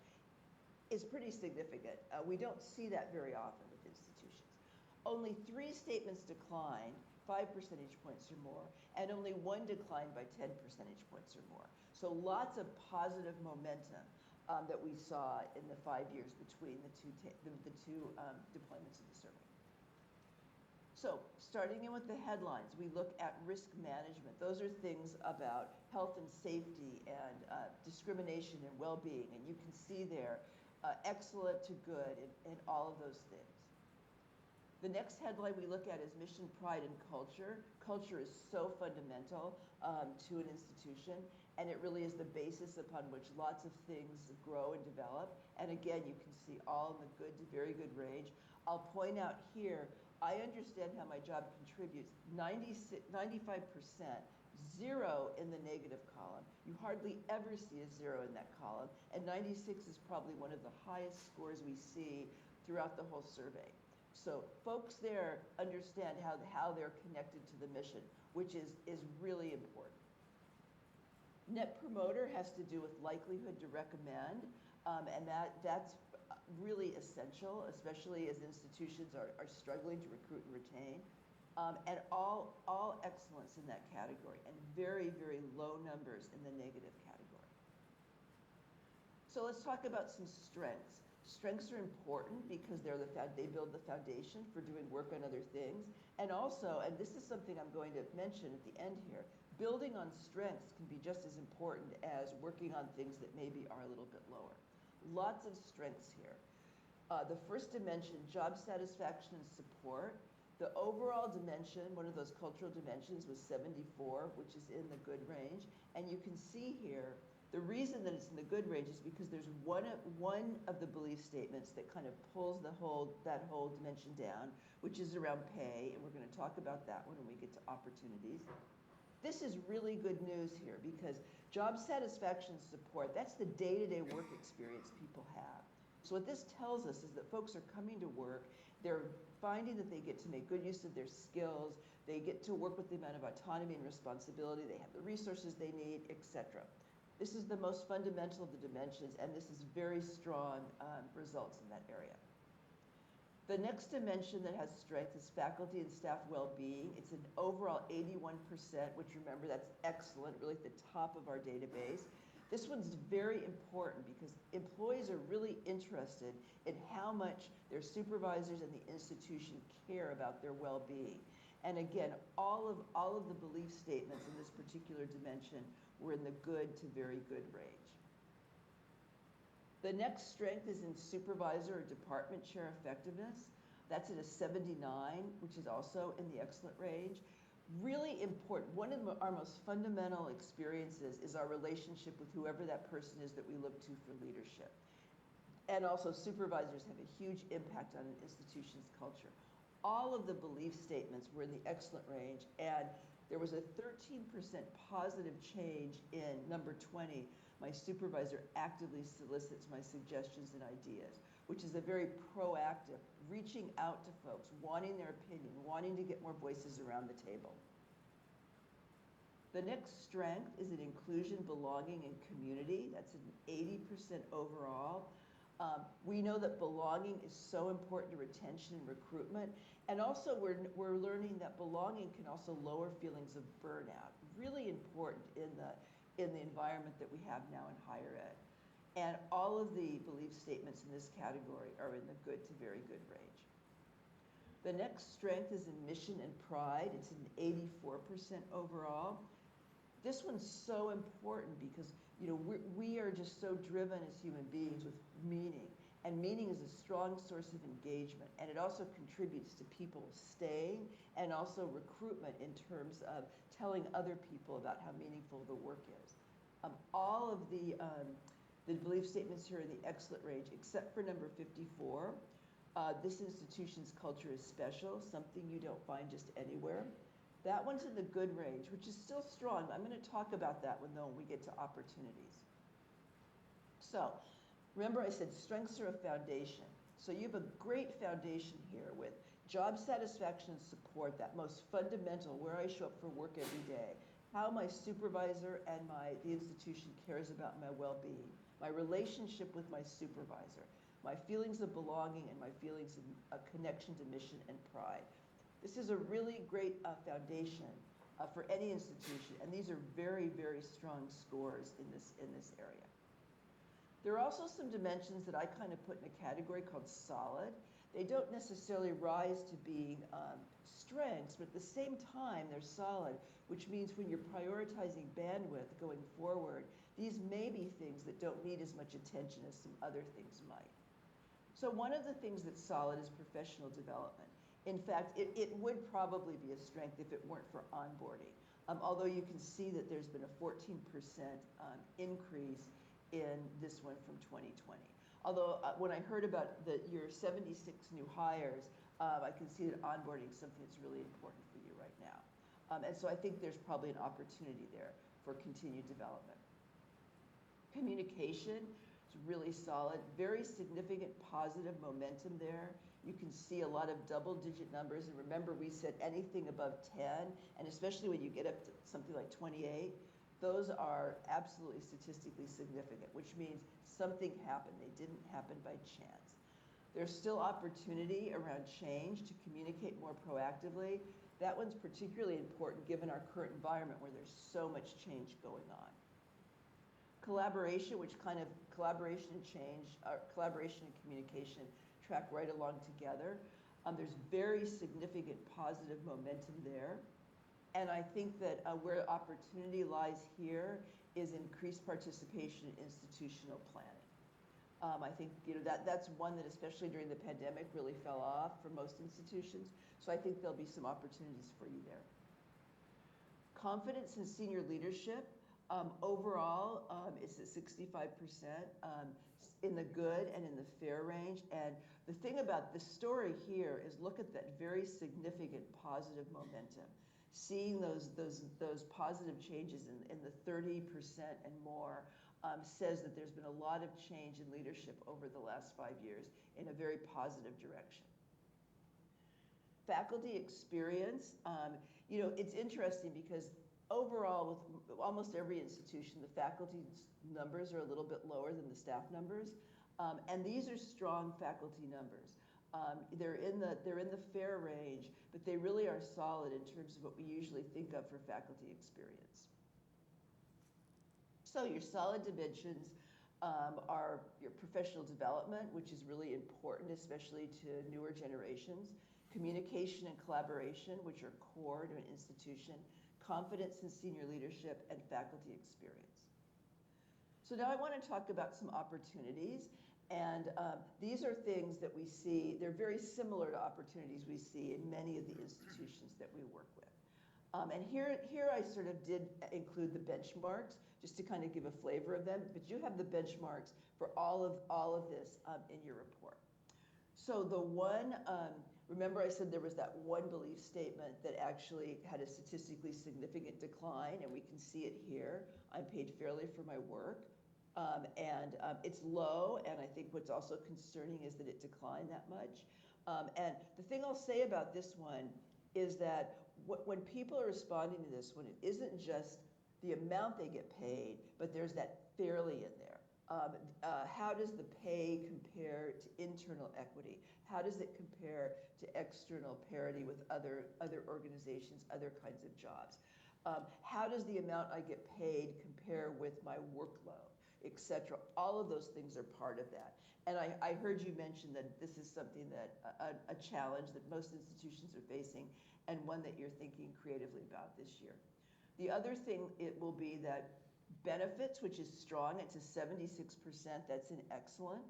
[SPEAKER 13] is pretty significant. We don't see that very often with institutions. Only 3 statements declined, 5 percentage points or more, and only 1 declined by 10 percentage points or more. So lots of positive momentum that we saw in the 5 years between the two deployments of the survey. So starting in with the headlines, we look at risk management. Those are things about health and safety and discrimination and well-being. And you can see there excellent to good in all of those things. The next headline we look at is mission, pride, and culture. Culture is so fundamental to an institution, and it really is the basis upon which lots of things grow and develop. And again, you can see all in the good to very good range. I'll point out here, I understand how my job contributes. 95%, 0 in the negative column. You hardly ever see a 0 in that column, and 96 is probably one of the highest scores we see throughout the whole survey. So folks there understand how they're connected to the mission, which is really important. Net promoter has to do with likelihood to recommend, and that's really essential, especially as institutions are struggling to recruit and retain. And all excellence in that category, and very, very low numbers in the negative category. So let's talk about some strengths. Strengths are important because they build the foundation for doing work on other things. And also, and this is something I'm going to mention at the end here, building on strengths can be just as important as working on things that maybe are a little bit lower. Lots of strengths here. The first dimension, job satisfaction and support. The overall dimension, one of those cultural dimensions, was 74, which is in the good range. And you can see here, the reason that it's in the good range is because there's one of the belief statements that kind of pulls that whole dimension down, which is around pay, and we're going to talk about that one when we get to opportunities. This is really good news here because job satisfaction and support, that's the day-to-day work experience people have. So what this tells us is that folks are coming to work, they're finding that they get to make good use of their skills, they get to work with the amount of autonomy and responsibility, they have the resources they need, etc. This is the most fundamental of the dimensions, and this is very strong results in that area. The next dimension that has strength is faculty and staff well-being. It's an overall 81%, which remember, that's excellent, really at the top of our database. This one's very important because employees are really interested in how much their supervisors and the institution care about their well-being. And again, all of the belief statements in this particular dimension were in the good to very good range. The next strength is in supervisor or department chair effectiveness. That's at a 79, which is also in the excellent range. Really important, one of our most fundamental experiences is our relationship with whoever that person is that we look to for leadership. And also supervisors have a huge impact on an institution's culture. All of the belief statements were in the excellent range, and there was a 13% positive change in number 20. My supervisor actively solicits my suggestions and ideas, which is a very proactive, reaching out to folks, wanting their opinion, wanting to get more voices around the table. The next strength is in inclusion, belonging, and community. That's an 80% overall. We know that belonging is so important to retention and recruitment. And also we're learning that belonging can also lower feelings of burnout. Really important in the environment that we have now in higher ed. And all of the belief statements in this category are in the good to very good range. The next strength is in mission and pride. It's an 84% overall. This one's so important because we are just so driven as human beings with meaning. And meaning is a strong source of engagement. And it also contributes to people staying and also recruitment in terms of telling other people about how meaningful the work is. All of the belief statements here are in the excellent range, except for number 54. This institution's culture is special, something you don't find just anywhere. That one's in the good range, which is still strong. I'm going to talk about that when we get to opportunities. So, remember I said strengths are a foundation. So you have a great foundation here with Job satisfaction and support, that most fundamental, where I show up for work every day, how my supervisor and the institution cares about my well-being, my relationship with my supervisor, my feelings of belonging and my feelings of connection to mission and pride. This is a really great foundation for any institution, and these are very, very strong scores in this area. There are also some dimensions that I kind of put in a category called solid. They don't necessarily rise to being strengths, but at the same time, they're solid, which means when you're prioritizing bandwidth going forward, these may be things that don't need as much attention as some other things might. So one of the things that's solid is professional development. In fact, it would probably be a strength if it weren't for onboarding. Although you can see that there's been a 14% increase in this one from 2020. Although when I heard about your 76 new hires, I can see that onboarding is something that's really important for you right now. And so I think there's probably an opportunity there for continued development. Communication is really solid, very significant positive momentum there. You can see a lot of double-digit numbers, and remember we said anything above 10, and especially when you get up to something like 28, those are absolutely statistically significant, which means something happened. They didn't happen by chance. There's still opportunity around change to communicate more proactively. That one's particularly important given our current environment where there's so much change going on. Collaboration, collaboration and change, collaboration and communication track right along together. There's very significant positive momentum there. And I think that where opportunity lies here is increased participation in institutional planning. I think that's one that especially during the pandemic really fell off for most institutions. So I think there'll be some opportunities for you there. Confidence in senior leadership. Overall, it's at 65% in the good and in the fair range. And the thing about the story here is look at that very significant positive momentum. Seeing those positive changes in the 30% and more says that there's been a lot of change in leadership over the last 5 years in a very positive direction. Faculty experience, it's interesting because overall, with almost every institution, the faculty numbers are a little bit lower than the staff numbers, and these are strong faculty numbers. They're in the fair range, but they really are solid in terms of what we usually think of for faculty experience. So your solid dimensions are your professional development, which is really important, especially to newer generations, communication and collaboration, which are core to an institution, confidence in senior leadership, and faculty experience. So now I want to talk about some opportunities. And these are things that we see, they're very similar to opportunities we see in many of the institutions that we work with. And here I sort of did include the benchmarks, just to kind of give a flavor of them, but you have the benchmarks for all of this in your report. So the one, remember I said there was that one belief statement that actually had a statistically significant decline, and we can see it here. I'm paid fairly for my work. It's low, and I think what's also concerning is that it declined that much. And the thing I'll say about this one is that when people are responding to this one, it isn't just the amount they get paid, but there's that fairly in there. How does the pay compare to internal equity? How does it compare to external parity with other organizations, other kinds of jobs? How does the amount I get paid compare with my workload, et cetera? All of those things are part of that. And I heard you mention that this is something that, a challenge that most institutions are facing, and one that you're thinking creatively about this year. The other thing it will be that benefits, which is strong, it's a 76%, that's an excellent.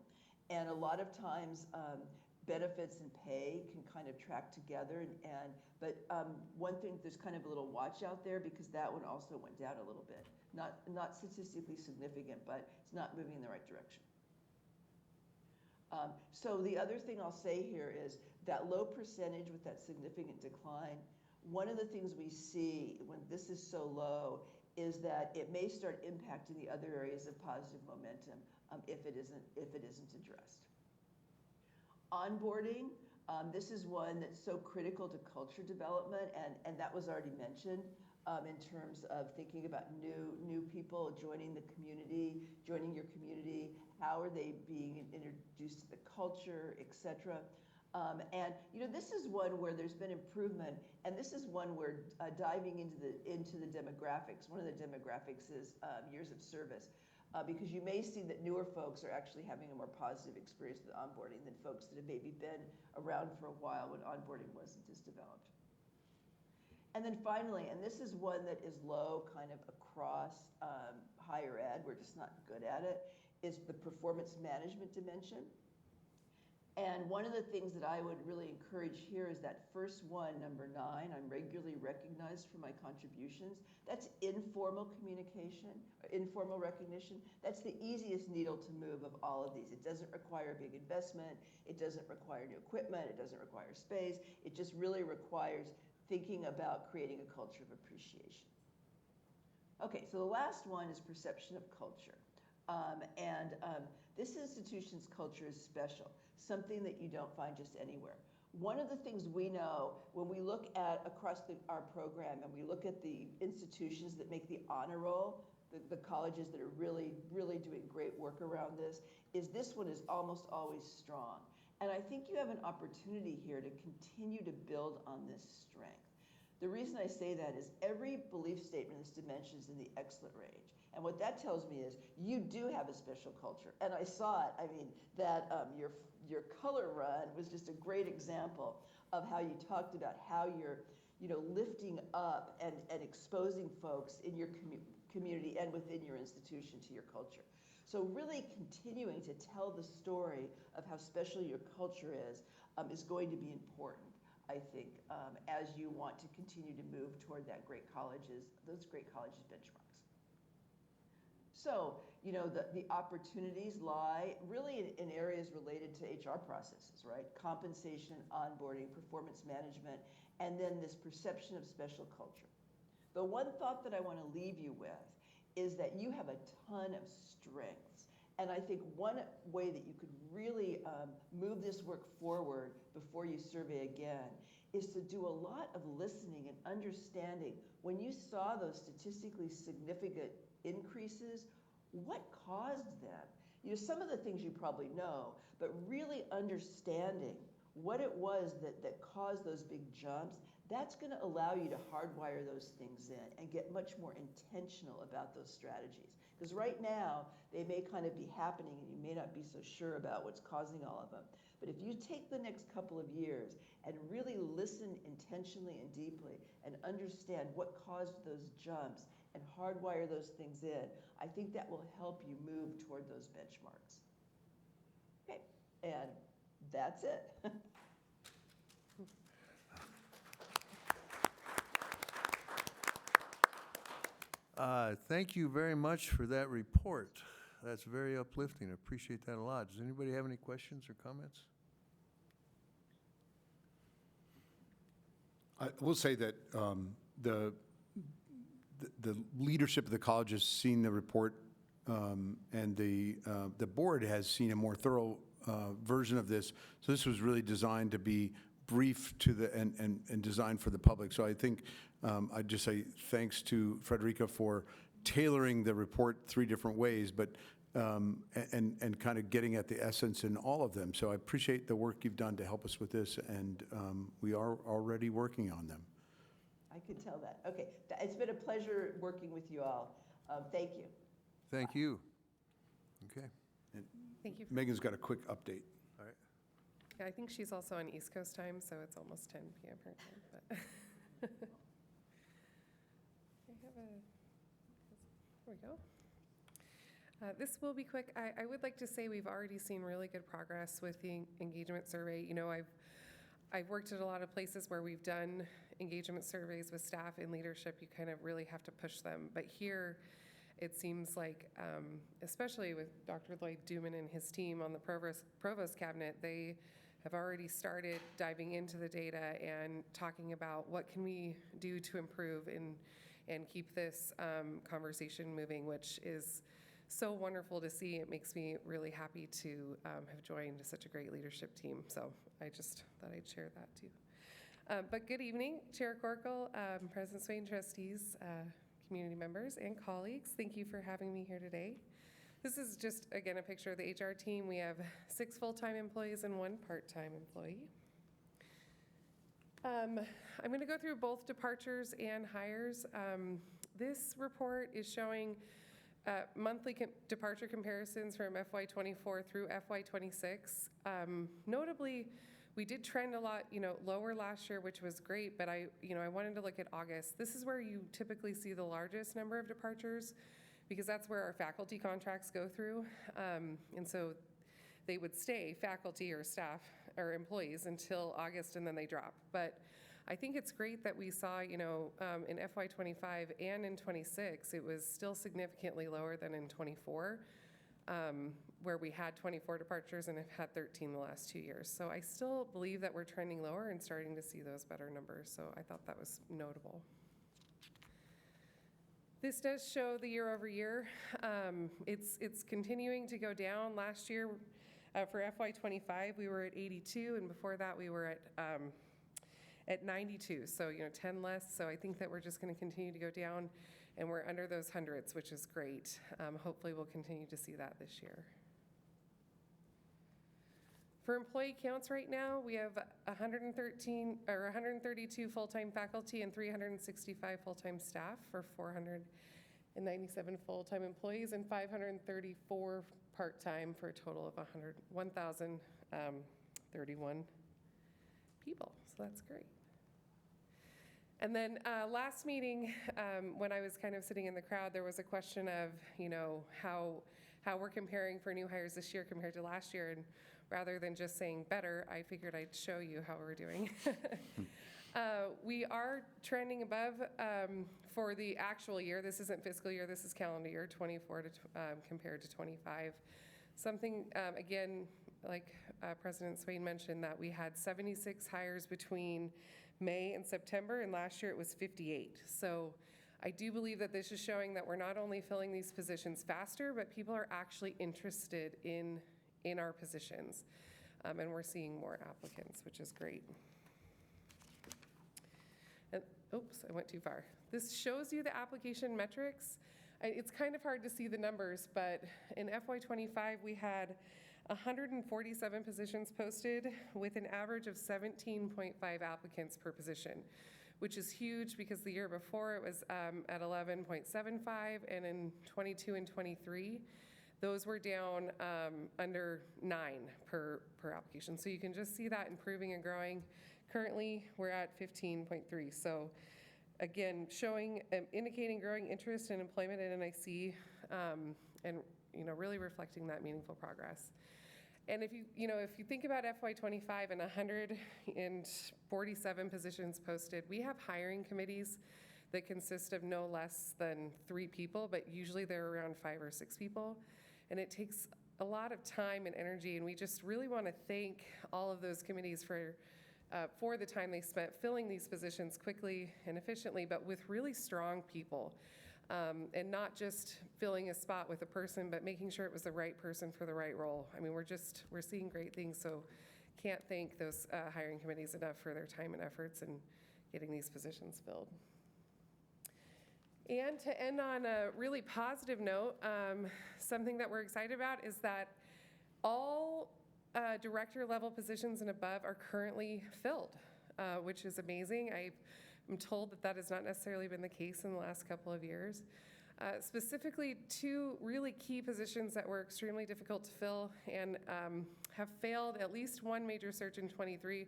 [SPEAKER 13] And a lot of times benefits and pay can kind of track together. But one thing, there's kind of a little watch out there because that one also went down a little bit. Not statistically significant, but it's not moving in the right direction. So the other thing I'll say here is that low percentage with that significant decline, one of the things we see when this is so low is that it may start impacting the other areas of positive momentum if it isn't addressed. Onboarding, This is one that's so critical to culture development, and that was already mentioned in terms of thinking about new people joining the community, joining your community. How are they being introduced to the culture, et cetera. And this is one where there's been improvement, and this is one where diving into the demographics. One of the demographics is years of service, because you may see that newer folks are actually having a more positive experience with onboarding than folks that have maybe been around for a while when onboarding wasn't as developed. And then finally, and this is one that is low kind of across higher ed, we're just not good at it, is the performance management dimension. And one of the things that I would really encourage here is that first one, number 9, I'm regularly recognized for my contributions. That's informal communication, informal recognition. That's the easiest needle to move of all of these. It doesn't require a big investment. It doesn't require new equipment. It doesn't require space. It just really requires thinking about creating a culture of appreciation. Okay, so the last one is perception of culture. This institution's culture is special, something that you don't find just anywhere. One of the things we know when we look at across our program and we look at the institutions that make the honor roll, the colleges that are really, really doing great work around this one is almost always strong. And I think you have an opportunity here to continue to build on this strength. The reason I say that is every belief statement in this dimension is in the excellent range. And what that tells me is you do have a special culture. And I saw it. I mean, that your color run was just a great example of how you talked about how you're lifting up and exposing folks in your community and within your institution to your culture. So really continuing to tell the story of how special your culture is going to be important, I think, as you want to continue to move toward those great colleges benchmarks. So, the opportunities lie really in areas related to HR processes, right? Compensation, onboarding, performance management, and then this perception of special culture. The one thought that I want to leave you with is that you have a ton of strengths. And I think one way that you could really move this work forward before you survey again is to do a lot of listening and understanding. When you saw those statistically significant increases, what caused them? Some of the things you probably know, but really understanding what it was that caused those big jumps, that's going to allow you to hardwire those things in and get much more intentional about those strategies. Because right now, they may kind of be happening and you may not be so sure about what's causing all of them. But if you take the next couple of years and really listen intentionally and deeply and understand what caused those jumps and hardwire those things in, I think that will help you move toward those benchmarks. Okay, and that's it.
[SPEAKER 1] Thank you very much for that report. That's very uplifting. I appreciate that a lot. Does anybody have any questions or comments?
[SPEAKER 3] I will say that the leadership of the college has seen the report, and the board has seen a more thorough version of this. So this was really designed to be brief to and designed for the public. So I think I'd just say thanks to Frederica for tailoring the report 3 different ways, but and kind of getting at the essence in all of them. So I appreciate the work you've done to help us with this, and we are already working on them.
[SPEAKER 13] I could tell that. Okay, it's been a pleasure working with you all. Thank you.
[SPEAKER 1] Thank you. Okay.
[SPEAKER 3] And
[SPEAKER 12] Thank you.
[SPEAKER 3] Megan's got a quick update.
[SPEAKER 1] All right.
[SPEAKER 12] Yeah, I think she's also on East Coast time, so it's almost 10 p.m. her time. But here we go. This will be quick. I would like to say we've already seen really good progress with the engagement survey. I've worked at a lot of places where we've done engagement surveys with staff and leadership. You kind of really have to push them. But here, it seems like, especially with Dr. Lloyd Duman and his team on the provost cabinet, they have already started diving into the data and talking about what can we do to improve and keep this conversation moving, which is so wonderful to see. It makes me really happy to have joined such a great leadership team. So I just thought I'd share that too. But good evening, Chair Corkle, President Swain, trustees, community members, and colleagues. Thank you for having me here today. This is just, again, a picture of the HR team. We have 6 full-time employees and 1 part-time employee. I'm going to go through both departures and hires. This report is showing monthly departure comparisons from FY24 through FY26. Notably, we did trend a lot, lower last year, which was great, but I wanted to look at August. This is where you typically see the largest number of departures because that's where our faculty contracts go through. And so they would stay faculty or staff or employees until August and then they drop. But I think it's great that we saw, in FY25 and in 26, it was still significantly lower than in 24, where we had 24 departures and have had 13 the last 2 years. So I still believe that we're trending lower and starting to see those better numbers. So I thought that was notable. This does show the year over year. It's continuing to go down. Last year, for FY25, we were at 82, and before that, we were at 92. So 10 less. So I think that we're just going to continue to go down, and we're under those hundreds, which is great. Hopefully, we'll continue to see that this year. For employee counts right now, we have 132 full-time faculty and 365 full-time staff for 497 full-time employees and 534 part-time for a total of 1,031 people. So that's great. And then last meeting, when I was kind of sitting in the crowd, there was a question of, how we're comparing for new hires this year compared to last year. And rather than just saying better, I figured I'd show you how we're doing. We are trending above for the actual year. This isn't fiscal year, this is calendar year, 24 to compared to 25. Something, again, like President Swain mentioned, that we had 76 hires between May and September, and last year it was 58. So I do believe that this is showing that we're not only filling these positions faster, but people are actually interested in our positions. And we're seeing more applicants, which is great. And, oops, I went too far. This shows you the application metrics. It's kind of hard to see the numbers, but in FY25, we had 147 positions posted with an average of 17.5 applicants per position, which is huge because the year before it was at 11.75, and in 22 and 23, those were down under 9 per application. So you can just see that improving and growing. Currently, we're at 15.3. So again, showing, indicating growing interest in employment at NIC, and really reflecting that meaningful progress. And if you think about FY25 and 147 positions posted, we have hiring committees that consist of no less than 3 people, but usually they're around 5 or 6 people. And it takes a lot of time and energy, and we just really want to thank all of those committees for the time they spent filling these positions quickly and efficiently, but with really strong people. And not just filling a spot with a person, but making sure it was the right person for the right role. I mean, we're seeing great things, so can't thank those hiring committees enough for their time and efforts in getting these positions filled. And to end on a really positive note, something that we're excited about is that all director level positions and above are currently filled, which is amazing. I'm told that has not necessarily been the case in the last couple of years. Specifically, 2 really key positions that were extremely difficult to fill and have failed at least one major search in 23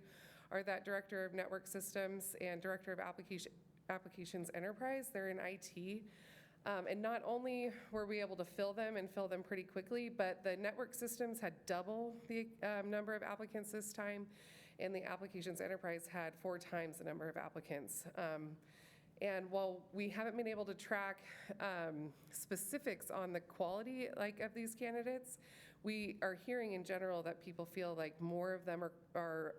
[SPEAKER 12] are that Director of Network Systems and Director of Applications Enterprise. They're in IT. And not only were we able to fill them and fill them pretty quickly, but the network systems had double the number of applicants this time, and the Applications Enterprise had 4 times the number of applicants. And while we haven't been able to track specifics on the quality of these candidates, we are hearing in general that people feel like more of them are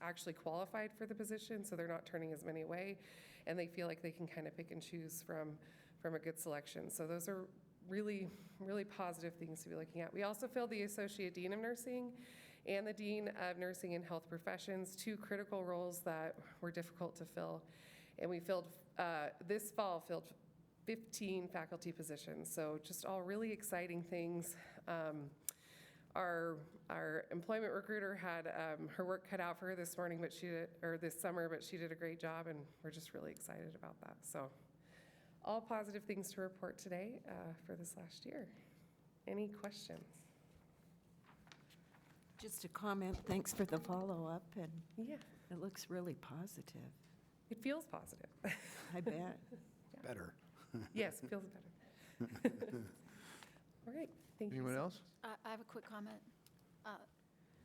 [SPEAKER 12] actually qualified for the position, so they're not turning as many away, and they feel like they can kind of pick and choose from a good selection. So those are really, really positive things to be looking at. We also filled the Associate Dean of Nursing and the Dean of Nursing and Health Professions, 2 critical roles that were difficult to fill. And we filled, this fall, filled 15 faculty positions. So just all really exciting things. Our employment recruiter had her work cut out for her this morning, or this summer, but she did a great job, and we're just really excited about that. So all positive things to report today for this last year. Any questions?
[SPEAKER 14] Just a comment, thanks for the follow-up, and
[SPEAKER 12] Yeah,
[SPEAKER 14] it looks really positive.
[SPEAKER 12] it feels positive.
[SPEAKER 14] I bet.
[SPEAKER 3] Better.
[SPEAKER 12] Yes, it feels better. All right, thank you.
[SPEAKER 1] Anyone else?
[SPEAKER 2] I have a quick comment.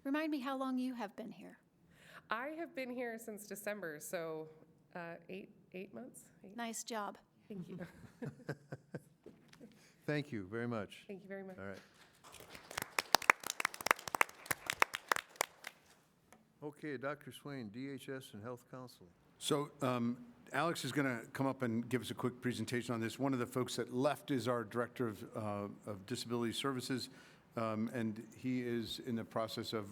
[SPEAKER 2] Remind me how long you have been here.
[SPEAKER 12] I have been here since December, so 8 months.
[SPEAKER 2] Nice job.
[SPEAKER 12] Thank you.
[SPEAKER 1] Thank you very much.
[SPEAKER 12] Thank you very much.
[SPEAKER 1] All right. Okay, Dr. Swain, DHS and Health Counseling.
[SPEAKER 3] So Alex is going to come up and give us a quick presentation on this. One of the folks that left is our Director of Disability Services, and he is in the process of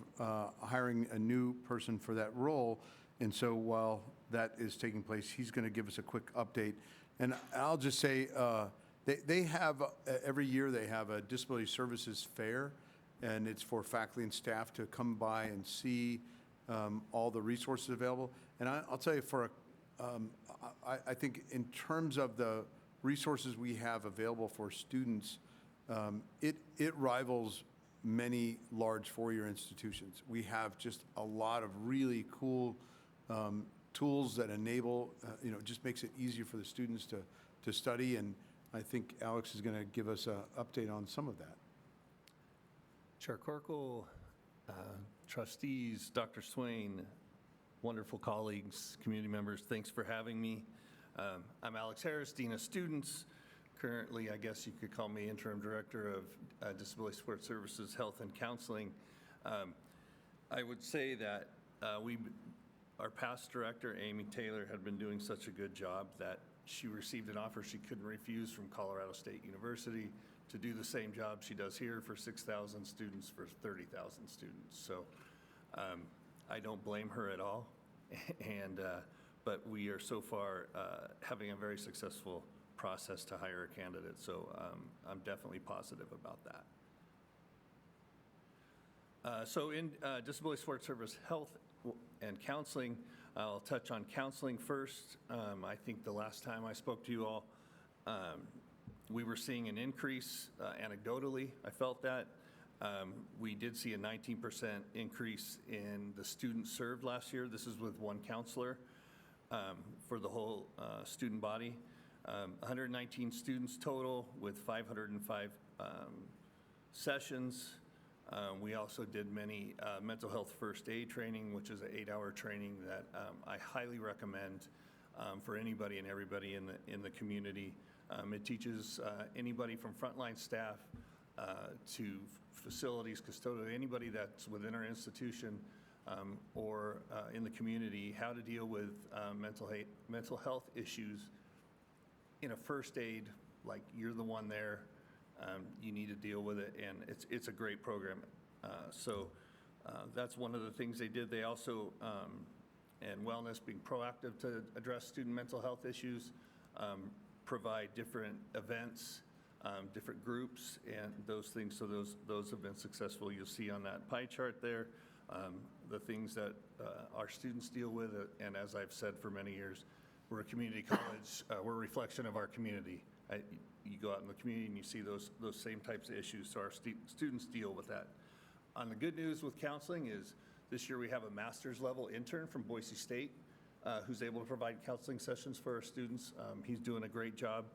[SPEAKER 3] hiring a new person for that role. And so while that is taking place, he's going to give us a quick update. And I'll just say, they have, every year they have a Disability Services Fair, and it's for faculty and staff to come by and see all the resources available. And I'll tell you, I think in terms of the resources we have available for students, it rivals many large four-year institutions. We have just a lot of really cool tools that enable, just makes it easier for the students to study. And I think Alex is going to give us an update on some of that.
[SPEAKER 15] Chair Corkle, trustees, Dr. Swain, wonderful colleagues, community members, thanks for having me. I'm Alex Harris, Dean of Students. Currently, I guess you could call me Interim Director of Disability Support Services, Health and Counseling. I would say that our past director, Amy Taylor, had been doing such a good job that she received an offer she couldn't refuse from Colorado State University to do the same job she does here for 6,000 students for 30,000 students. So I don't blame her at all. But we are so far having a very successful process to hire a candidate. So I'm definitely positive about that. So in Disability Support Service Health and Counseling, I'll touch on counseling first. I think the last time I spoke to you all, we were seeing an increase anecdotally. I felt that. We did see a 19% increase in the students served last year. This is with one counselor for the whole student body. 119 students total with 505 sessions. We also did many mental health first aid training, which is an 8-hour training that I highly recommend for anybody and everybody in the community. It teaches anybody from frontline staff to facilities, custodial, anybody that's within our institution or in the community, how to deal with mental health issues in a first aid, like you're the one there, you need to deal with it, and it's a great program. So that's one of the things they did. They also, and wellness, being proactive to address student mental health issues, provide different events, different groups, and those things. So those have been successful. You'll see on that pie chart there the things that our students deal with. And as I've said for many years, we're a community college. We're a reflection of our community. You go out in the community and you see those same types of issues. So our students deal with that. On the good news with counseling is this year we have a master's level intern from Boise State who's able to provide counseling sessions for our students. He's doing a great job.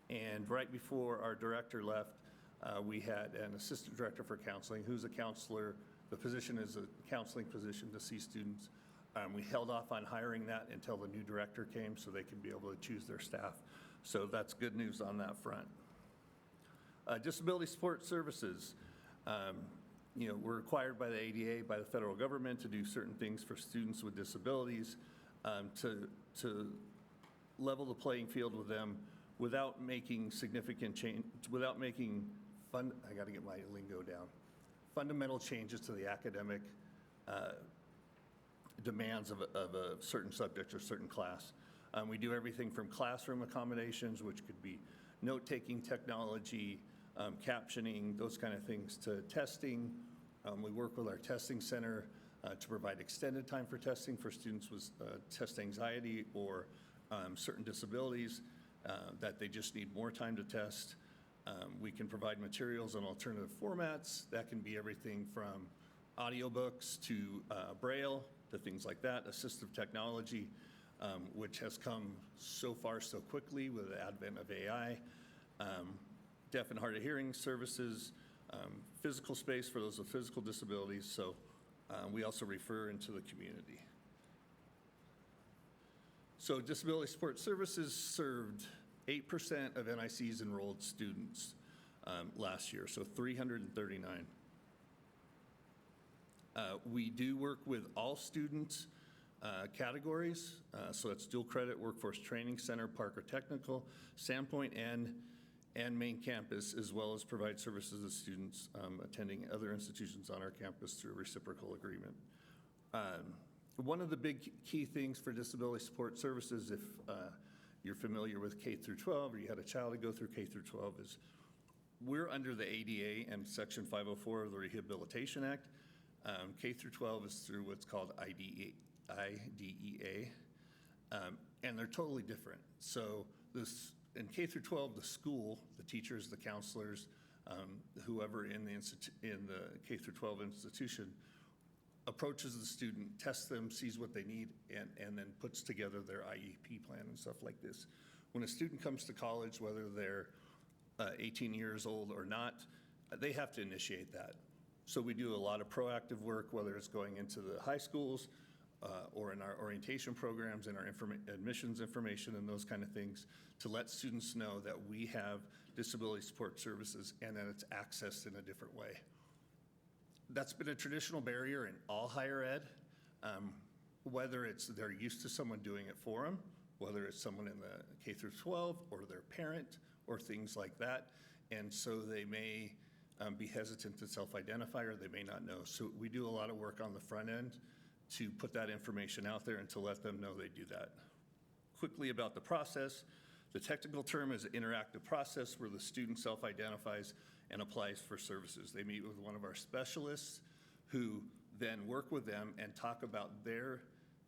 [SPEAKER 15] And right before our director left, we had an assistant director for counseling who's a counselor. The position is a counseling position to see students. We held off on hiring that until the new director came so they could be able to choose their staff. So that's good news on that front. Disability support services. We're required by the ADA, by the federal government, to do certain things for students with disabilities. To level the playing field with them, without making significant change, without making I got to get my lingo down, fundamental changes to the academic demands of a certain subject or certain class. We do everything from classroom accommodations, which could be note-taking technology, captioning, those kind of things, to testing. We work with our testing center to provide extended time for testing for students with test anxiety or certain disabilities that they just need more time to test. We can provide materials in alternative formats. That can be everything from audiobooks to Braille, to things like that, assistive technology, which has come so far so quickly with the advent of AI, deaf and hard of hearing services, physical space for those with physical disabilities. So we also refer into the community. So Disability Support Services served 8% of NIC's enrolled students last year, so 339. We do work with all student categories, so that's dual credit, Workforce Training Center, Parker Technical, Sandpoint, and main campus, as well as provide services to students attending other institutions on our campus through a reciprocal agreement. One of the big key things for Disability Support Services, if you're familiar with K through 12, or you had a child to go through K through 12, is we're under the ADA and Section 504 of the Rehabilitation Act. K through 12 is through what's called IDEA, and they're totally different. So in K through 12, the school, the teachers, the counselors, whoever in the K through 12 institution approaches the student, tests them, sees what they need, and then puts together their IEP plan and stuff like this. When a student comes to college, whether they're 18 years old or not, they have to initiate that. So we do a lot of proactive work, whether it's going into the high schools or in our orientation programs and our admissions information and those kind of things, to let students know that we have disability support services and that it's accessed in a different way. That's been a traditional barrier in all higher ed, whether it's they're used to someone doing it for them, whether it's someone in the K through 12 or their parent or things like that. And so they may be hesitant to self-identify, or they may not know. So we do a lot of work on the front end to put that information out there and to let them know they do that. Quickly about the process, the technical term is an interactive process where the student self-identifies and applies for services. They meet with one of our specialists who then work with them and talk about their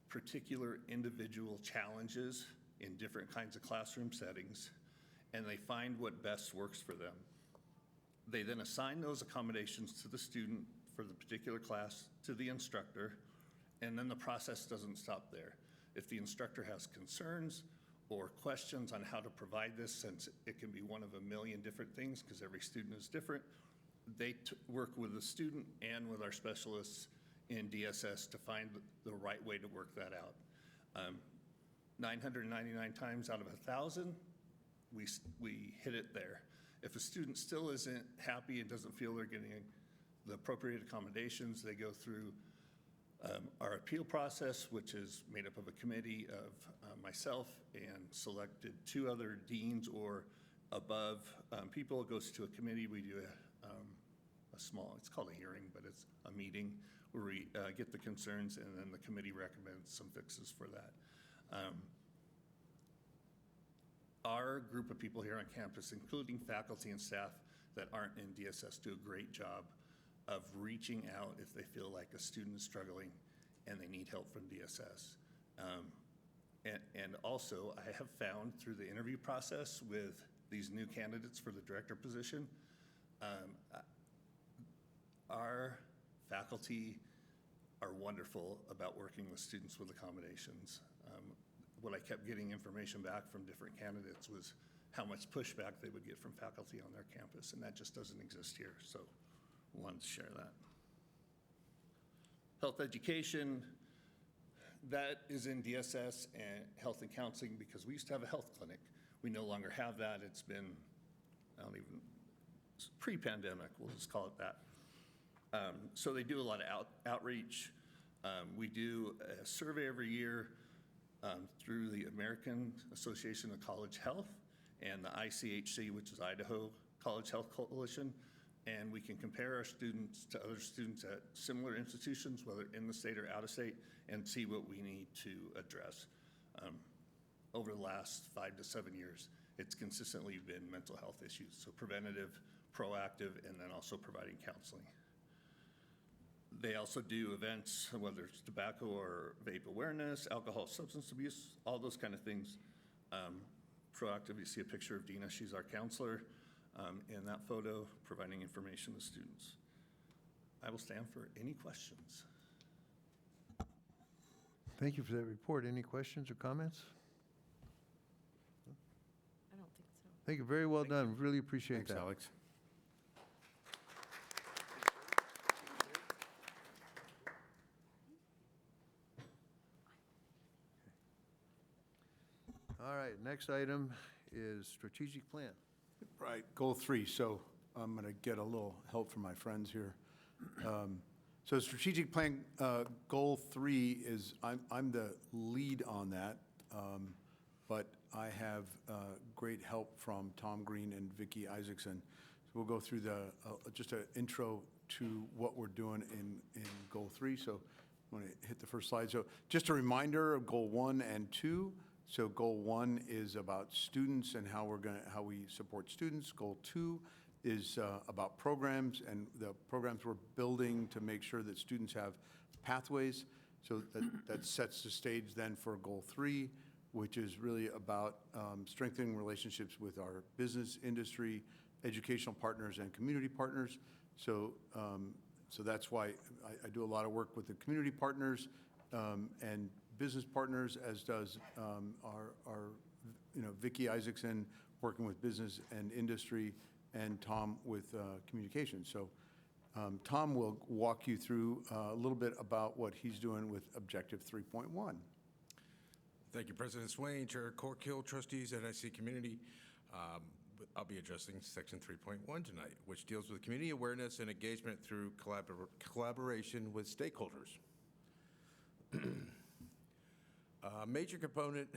[SPEAKER 15] particular individual challenges in different kinds of classroom settings, and they find what best works for them. They then assign those accommodations to the student for the particular class, to the instructor, and then the process doesn't stop there. If the instructor has concerns or questions on how to provide this, since it can be one of a million different things because every student is different, they work with the student and with our specialists in DSS to find the right way to work that out. 999 times out of 1,000, we hit it there. If a student still isn't happy and doesn't feel they're getting the appropriate accommodations, they go through our appeal process, which is made up of a committee of myself and selected 2 other deans or above people. It goes to a committee. We do a small, it's called a hearing, but it's a meeting where we get the concerns, and then the committee recommends some fixes for that. Our group of people here on campus, including faculty and staff that aren't in DSS, do a great job of reaching out if they feel like a student is struggling and they need help from DSS. And also, I have found through the interview process with these new candidates for the director position, our faculty are wonderful about working with students with accommodations. What I kept getting information back from different candidates was how much pushback they would get from faculty on their campus, and that just doesn't exist here, so I wanted to share that. Health education, that is in DSS and health and counseling, because we used to have a health clinic. We no longer have that. It's been, it's pre-pandemic, we'll just call it that. So they do a lot of outreach. We do a survey every year through the American Association of College Health, and the ICHC, which is Idaho College Health Coalition, and we can compare our students to other students at similar institutions, whether in the state or out of state, and see what we need to address. Over the last 5 to 7 years, it's consistently been mental health issues, so preventative, proactive, and then also providing counseling. They also do events, whether it's tobacco or vape awareness, alcohol, substance abuse, all those kind of things. Proactive, you see a picture of Dina, she's our counselor in that photo, providing information to students. I will stand for any questions.
[SPEAKER 1] Thank you for that report. Any questions or comments?
[SPEAKER 14] I don't think so.
[SPEAKER 1] Thank you, very well done. Really appreciate that.
[SPEAKER 3] Thanks, Alex.
[SPEAKER 1] All right, next item is strategic plan.
[SPEAKER 3] Right, goal 3. So I'm going to get a little help from my friends here. So strategic plan, goal 3 is, I'm the lead on that, but I have great help from Tom Green and Vicki Isaacson. So we'll go through just an intro to what we're doing in goal 3. So I'm going to hit the first slide. So just a reminder of goal 1 and 2. So goal 1 is about students and how we support students. Goal 2 is about programs and the programs we're building to make sure that students have pathways. So that sets the stage then for goal 3, which is really about strengthening relationships with our business, industry, educational partners, and community partners. So that's why I do a lot of work with the community partners and business partners, as does our Vicki Isaacson working with business and industry, and Tom with communications. So Tom will walk you through a little bit about what he's doing with Objective 3.1.
[SPEAKER 4] Thank you, President Swain, Chair Corkill, Trustees, NIC Community. I'll be addressing Section 3.1 tonight, which deals with community awareness and engagement through collaboration with stakeholders. A major component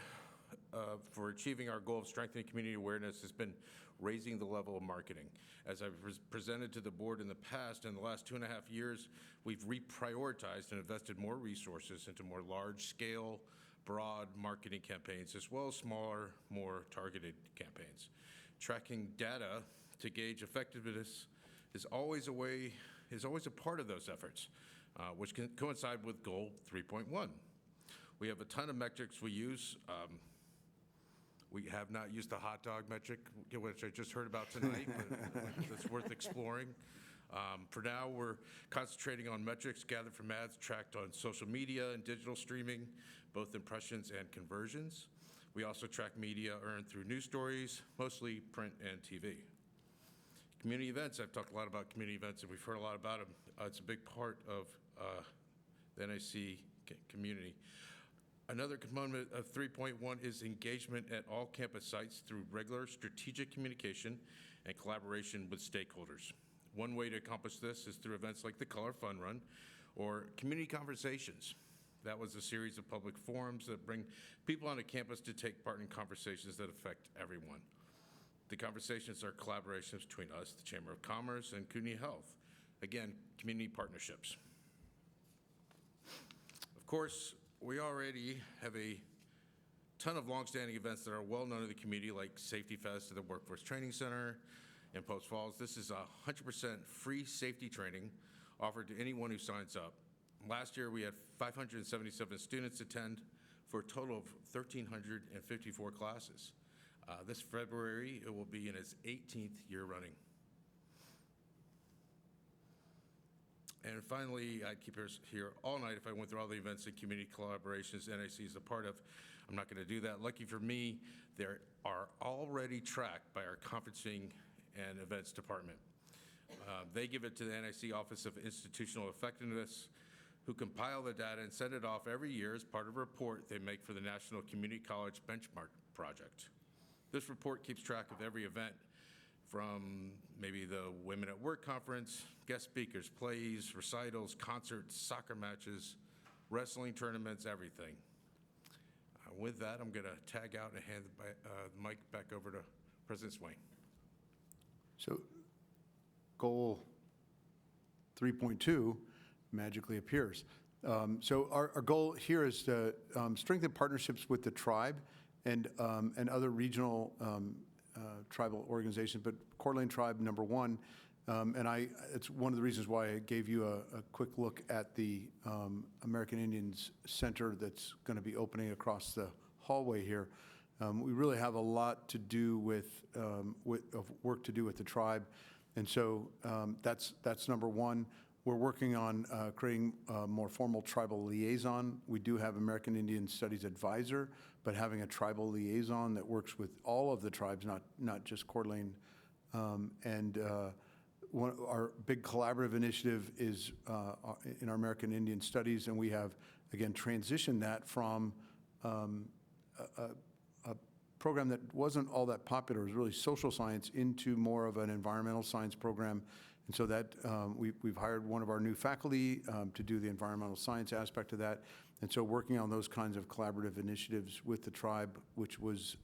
[SPEAKER 4] for achieving our goal of strengthening community awareness has been raising the level of marketing. As I've presented to the board in the past, in the last 2.5 years, we've reprioritized and invested more resources into more large-scale, broad marketing campaigns, as well as smaller, more targeted campaigns. Tracking data to gauge effectiveness is always a part of those efforts, which can coincide with goal 3.1. We have a ton of metrics we use. We have not used the hot dog metric, which I just heard about tonight, but that's worth exploring. For now, we're concentrating on metrics gathered from ads tracked on social media and digital streaming, both impressions and conversions. We also track media earned through news stories, mostly print and TV. Community events, I've talked a lot about community events, and we've heard a lot about them. It's a big part of the NIC community. Another component of 3.1 is engagement at all campus sites through regular strategic communication and collaboration with stakeholders. One way to accomplish this is through events like the Color Fun Run or community conversations. That was a series of public forums that bring people onto campus to take part in conversations that affect everyone. The conversations are collaborations between us, the Chamber of Commerce, and CUNY Health. Again, community partnerships. Of course, we already have a ton of longstanding events that are well known to the community, like Safety Fest at the Workforce Training Center in Post Falls. This is 100% free safety training offered to anyone who signs up. Last year, we had 577 students attend for a total of 1,354 classes. This February, it will be in its 18th year running. And finally, I'd keep us here all night if I went through all the events and community collaborations NIC is a part of. I'm not going to do that. Lucky for me, they are already tracked by our conferencing and events department. They give it to the NIC Office of Institutional Effectiveness, who compile the data and send it off every year as part of a report they make for the National Community College Benchmark Project. This report keeps track of every event, from maybe the Women at Work Conference, guest speakers, plays, recitals, concerts, soccer matches, wrestling tournaments, everything. With that, I'm going to tag out and hand the mic back over to President Swain.
[SPEAKER 3] So goal 3.2 magically appears. So our goal here is to strengthen partnerships with the tribe and other regional tribal organizations, but Coeur d'Alene Tribe, number one. It's one of the reasons why I gave you a quick look at the American Indians Center that's going to be opening across the hallway here. We really have a lot to do with work to do with the tribe, and so that's number one. We're working on creating a more formal tribal liaison. We do have American Indian Studies Advisor, but having a tribal liaison that works with all of the tribes, not just Coeur d'Alene. Our big collaborative initiative is in our American Indian Studies, and we have, again, transitioned that from a program that wasn't all that popular, it was really social science, into more of an environmental science program. And so that we've hired one of our new faculty to do the environmental science aspect of that. And so working on those kinds of collaborative initiatives with the tribe, which was,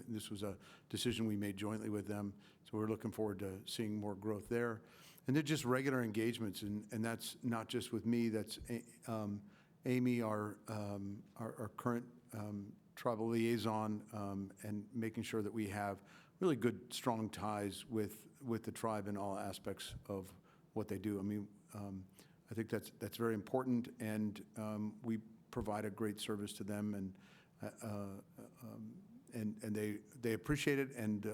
[SPEAKER 3] this was a decision we made jointly with them. So we're looking forward to seeing more growth there. And they're just regular engagements, and that's not just with me, that's Amy, our current tribal liaison, and making sure that we have really good, strong ties with the tribe in all aspects of what they do. I mean, I think that's very important, and we provide a great service to them, and they appreciate it, and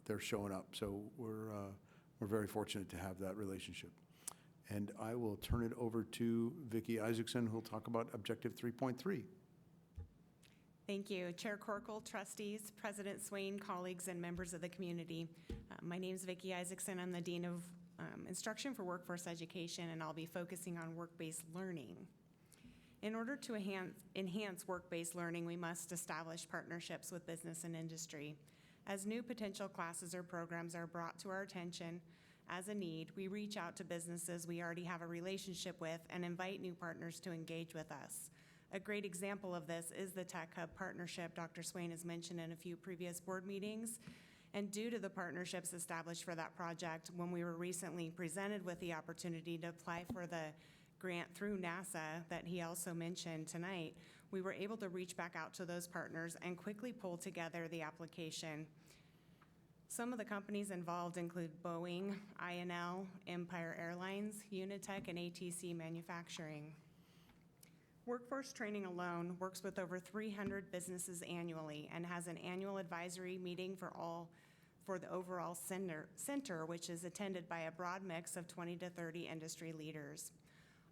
[SPEAKER 3] they're showing up. So we're very fortunate to have that relationship. And I will turn it over to Vicki Isaacson, who'll talk about Objective 3.3.
[SPEAKER 16] Thank you. Chair Corkle, trustees, President Swain, colleagues, and members of the community. My name is Vicki Isaacson. I'm the Dean of Instruction for Workforce Education, and I'll be focusing on work-based learning. In order to enhance work-based learning, we must establish partnerships with business and industry. As new potential classes or programs are brought to our attention as a need, we reach out to businesses we already have a relationship with and invite new partners to engage with us. A great example of this is the Tech Hub partnership Dr. Swain has mentioned in a few previous board meetings. And due to the partnerships established for that project, when we were recently presented with the opportunity to apply for the grant through NASA that he also mentioned tonight, we were able to reach back out to those partners and quickly pull together the application. Some of the companies involved include Boeing, INL, Empire Airlines, Unitech, and ATC Manufacturing. Workforce Training alone works with over 300 businesses annually and has an annual advisory meeting for the overall center, which is attended by a broad mix of 20 to 30 industry leaders.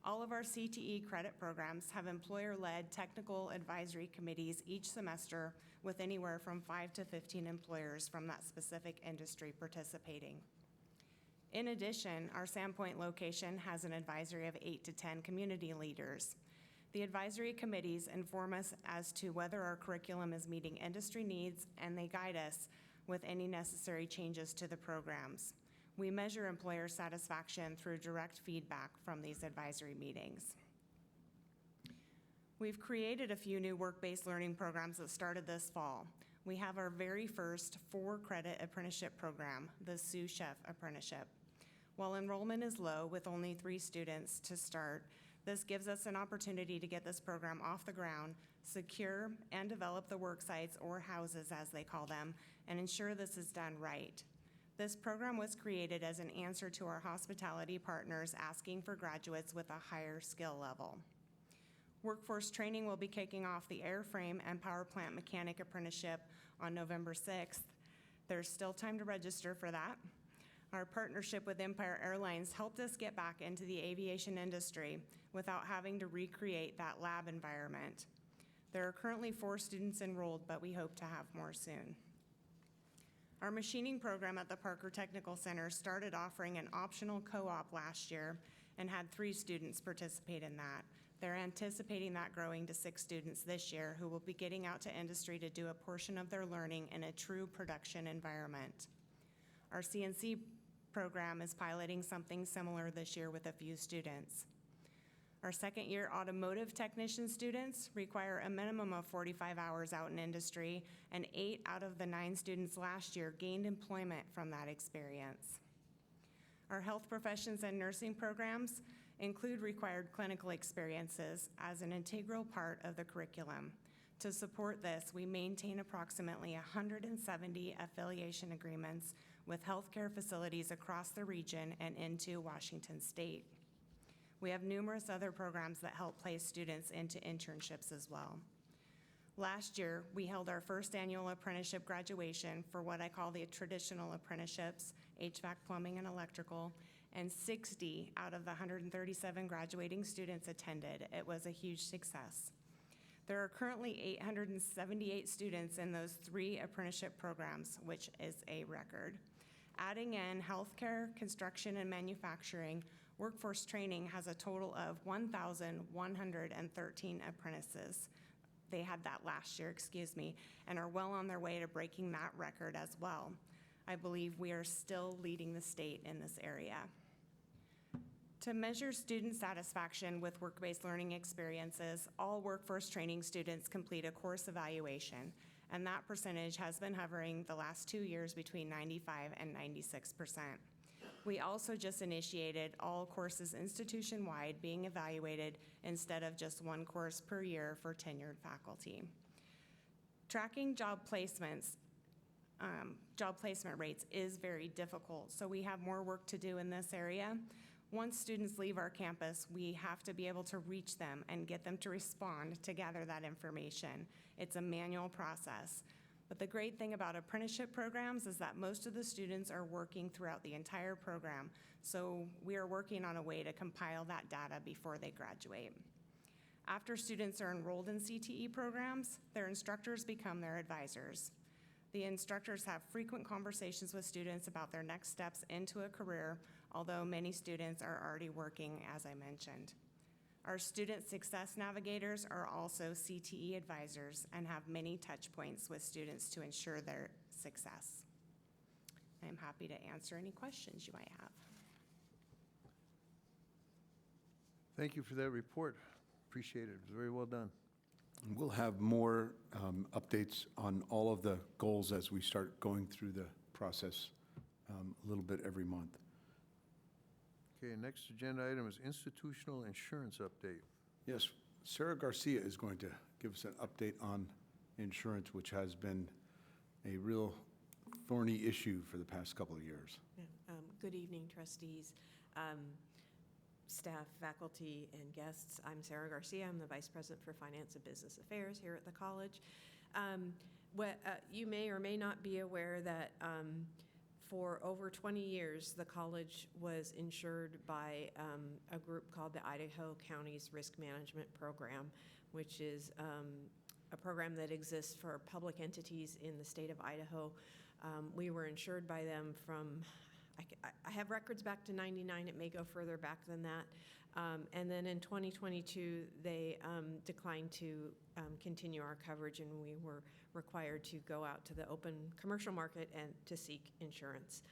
[SPEAKER 16] All of our CTE credit programs have employer-led technical advisory committees each semester with anywhere from 5 to 15 employers from that specific industry participating. In addition, our Sandpoint location has an advisory of 8 to 10 community leaders. The advisory committees inform us as to whether our curriculum is meeting industry needs, and they guide us with any necessary changes to the programs. We measure employer satisfaction through direct feedback from these advisory meetings. We've created a few new work-based learning programs that started this fall. We have our very first 4-credit apprenticeship program, the sous chef apprenticeship. While enrollment is low with only 3 students to start, this gives us an opportunity to get this program off the ground, secure and develop the work sites, or houses as they call them, and ensure this is done right. This program was created as an answer to our hospitality partners asking for graduates with a higher skill level. Workforce Training will be kicking off the airframe and power plant mechanic apprenticeship on November 6th. There's still time to register for that. Our partnership with Empire Airlines helped us get back into the aviation industry without having to recreate that lab environment. There are currently 4 students enrolled, but we hope to have more soon. Our machining program at the Parker Technical Center started offering an optional co-op last year and had 3 students participate in that. They're anticipating that growing to 6 students this year who will be getting out to industry to do a portion of their learning in a true production environment. Our CNC program is piloting something similar this year with a few students. Our second-year automotive technician students require a minimum of 45 hours out in industry, and 8 out of the 9 students last year gained employment from that experience. Our health professions and nursing programs include required clinical experiences as an integral part of the curriculum. To support this, we maintain approximately 170 affiliation agreements with healthcare facilities across the region and into Washington State. We have numerous other programs that help place students into internships as well. Last year, we held our first annual apprenticeship graduation for what I call the traditional apprenticeships, HVAC, plumbing, and electrical, and 60 out of the 137 graduating students attended. It was a huge success. There are currently 878 students in those 3 apprenticeship programs, which is a record. Adding in healthcare, construction, and manufacturing, workforce training has a total of 1,113 apprentices. They had that last year, and are well on their way to breaking that record as well. I believe we are still leading the state in this area. To measure student satisfaction with work-based learning experiences, all workforce training students complete a course evaluation, and that percentage has been hovering the last 2 years between 95 and 96%. We also just initiated all courses institution-wide being evaluated instead of just 1 course per year for tenured faculty. Tracking job placement rates is very difficult, so we have more work to do in this area. Once students leave our campus, we have to be able to reach them and get them to respond to gather that information. It's a manual process. But the great thing about apprenticeship programs is that most of the students are working throughout the entire program, so we are working on a way to compile that data before they graduate. After students are enrolled in CTE programs, their instructors become their advisors. The instructors have frequent conversations with students about their next steps into a career, although many students are already working, as I mentioned. Our student success navigators are also CTE advisors and have many touch points with students to ensure their success. I'm happy to answer any questions you might have.
[SPEAKER 1] Thank you for that report. Appreciate it. It was very well done.
[SPEAKER 3] And we'll have more updates on all of the goals as we start going through the process a little bit every month.
[SPEAKER 1] Okay, next agenda item is institutional insurance update.
[SPEAKER 3] Yes, Sarah Garcia is going to give us an update on insurance, which has been a real thorny issue for the past couple of years.
[SPEAKER 17] Yeah, good evening, trustees, staff, faculty, and guests. I'm Sarah Garcia. I'm the Vice President for Finance and Business Affairs here at the college. You may or may not be aware that for over 20 years, the college was insured by a group called the Idaho County's Risk Management Program, which is a program that exists for public entities in the state of Idaho. We were insured by them from, I have records back to 99, it may go further back than that. And then in 2022, they declined to continue our coverage, and we were required to go out to the open commercial market and to seek insurance.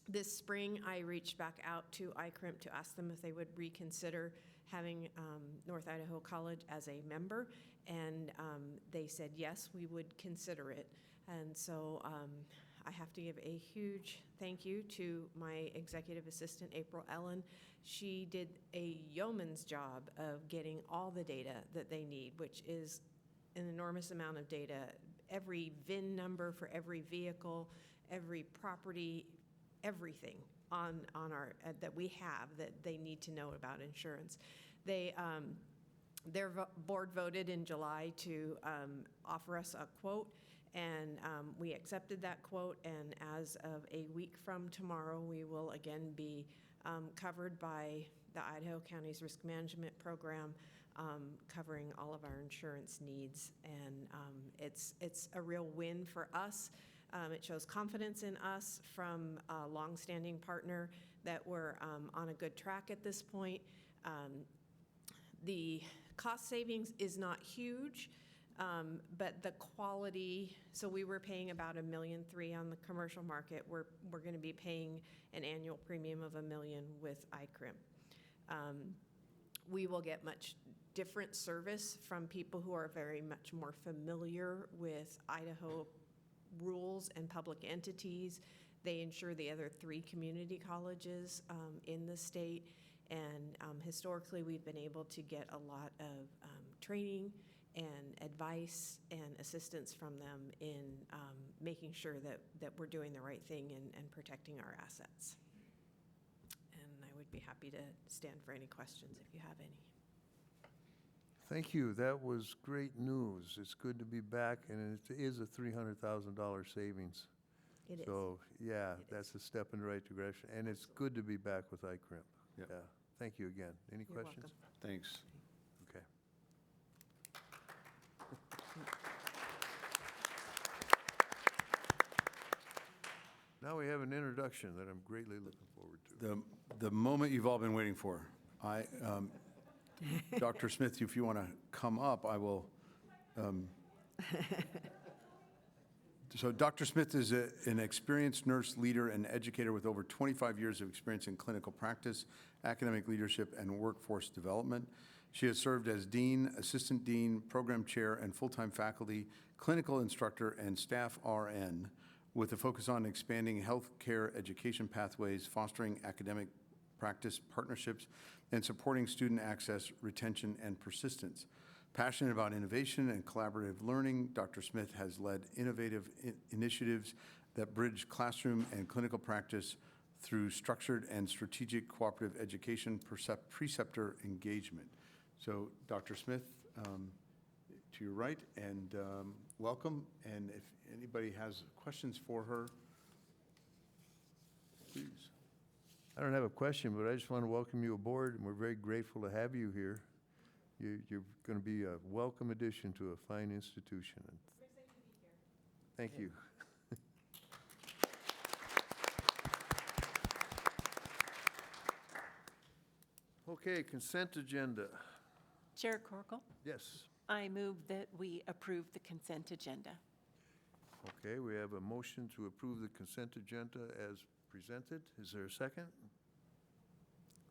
[SPEAKER 17] This spring, I reached back out to ICRIMP to ask them if they would reconsider having North Idaho College as a member, and they said yes, we would consider it. And so I have to give a huge thank you to my executive assistant, April Ellen. She did a yeoman's job of getting all the data that they need, which is an enormous amount of data. Every VIN number for every vehicle, every property, everything on our that we have that they need to know about insurance. They their board voted in July to offer us a quote, and we accepted that quote, and as of a week from tomorrow, we will again be covered by the Idaho County's Risk Management Program, covering all of our insurance needs, and it's a real win for us. It shows confidence in us from a longstanding partner that we're on a good track at this point. The cost savings is not huge, but the quality, so we were paying about $1.3 million on the commercial market. We're going to be paying an annual premium of $1 million with ICRIMP. we will get much different service from people who are very much more familiar with Idaho rules and public entities. They insure the other 3 community colleges in the state. And historically, we've been able to get a lot of training and advice and assistance from them in making sure that we're doing the right thing and protecting our assets. And I would be happy to stand for any questions if you have any.
[SPEAKER 1] Thank you. That was great news. It's good to be back, and it is a $300,000 savings.
[SPEAKER 17] It is.
[SPEAKER 1] So, yeah, that's a step in the right direction, and it's good to be back with ICRIMP.
[SPEAKER 3] Yep.
[SPEAKER 1] Yeah. Thank you again. Any
[SPEAKER 17] You're
[SPEAKER 1] questions?
[SPEAKER 17] welcome.
[SPEAKER 3] Thanks.
[SPEAKER 1] Okay. Now we have an introduction that I'm greatly looking forward to.
[SPEAKER 3] The moment you've all been waiting for. Dr. Smith, if you want to come up, I will. So Dr. Smith is an experienced nurse leader and educator with over 25 years of experience in clinical practice, academic leadership, and workforce development. She has served as dean, assistant dean, program chair, and full-time faculty, clinical instructor, and staff RN, with a focus on expanding healthcare education pathways, fostering academic practice partnerships, and supporting student access, retention, and persistence. Passionate about innovation and collaborative learning, Dr. Smith has led innovative initiatives that bridge classroom and clinical practice through structured and strategic cooperative education preceptor engagement. So, Dr. Smith, to your right, and welcome. And if anybody has questions for her, please.
[SPEAKER 1] I don't have a question, but I just want to welcome you aboard, and we're very grateful to have you here. You're going to be a welcome addition to a fine institution. Thank you. Okay, consent agenda.
[SPEAKER 14] Chair Corkle,
[SPEAKER 1] Yes.
[SPEAKER 14] I move that we approve the consent agenda.
[SPEAKER 1] Okay, we have a motion to approve the consent agenda as presented. Is there a second?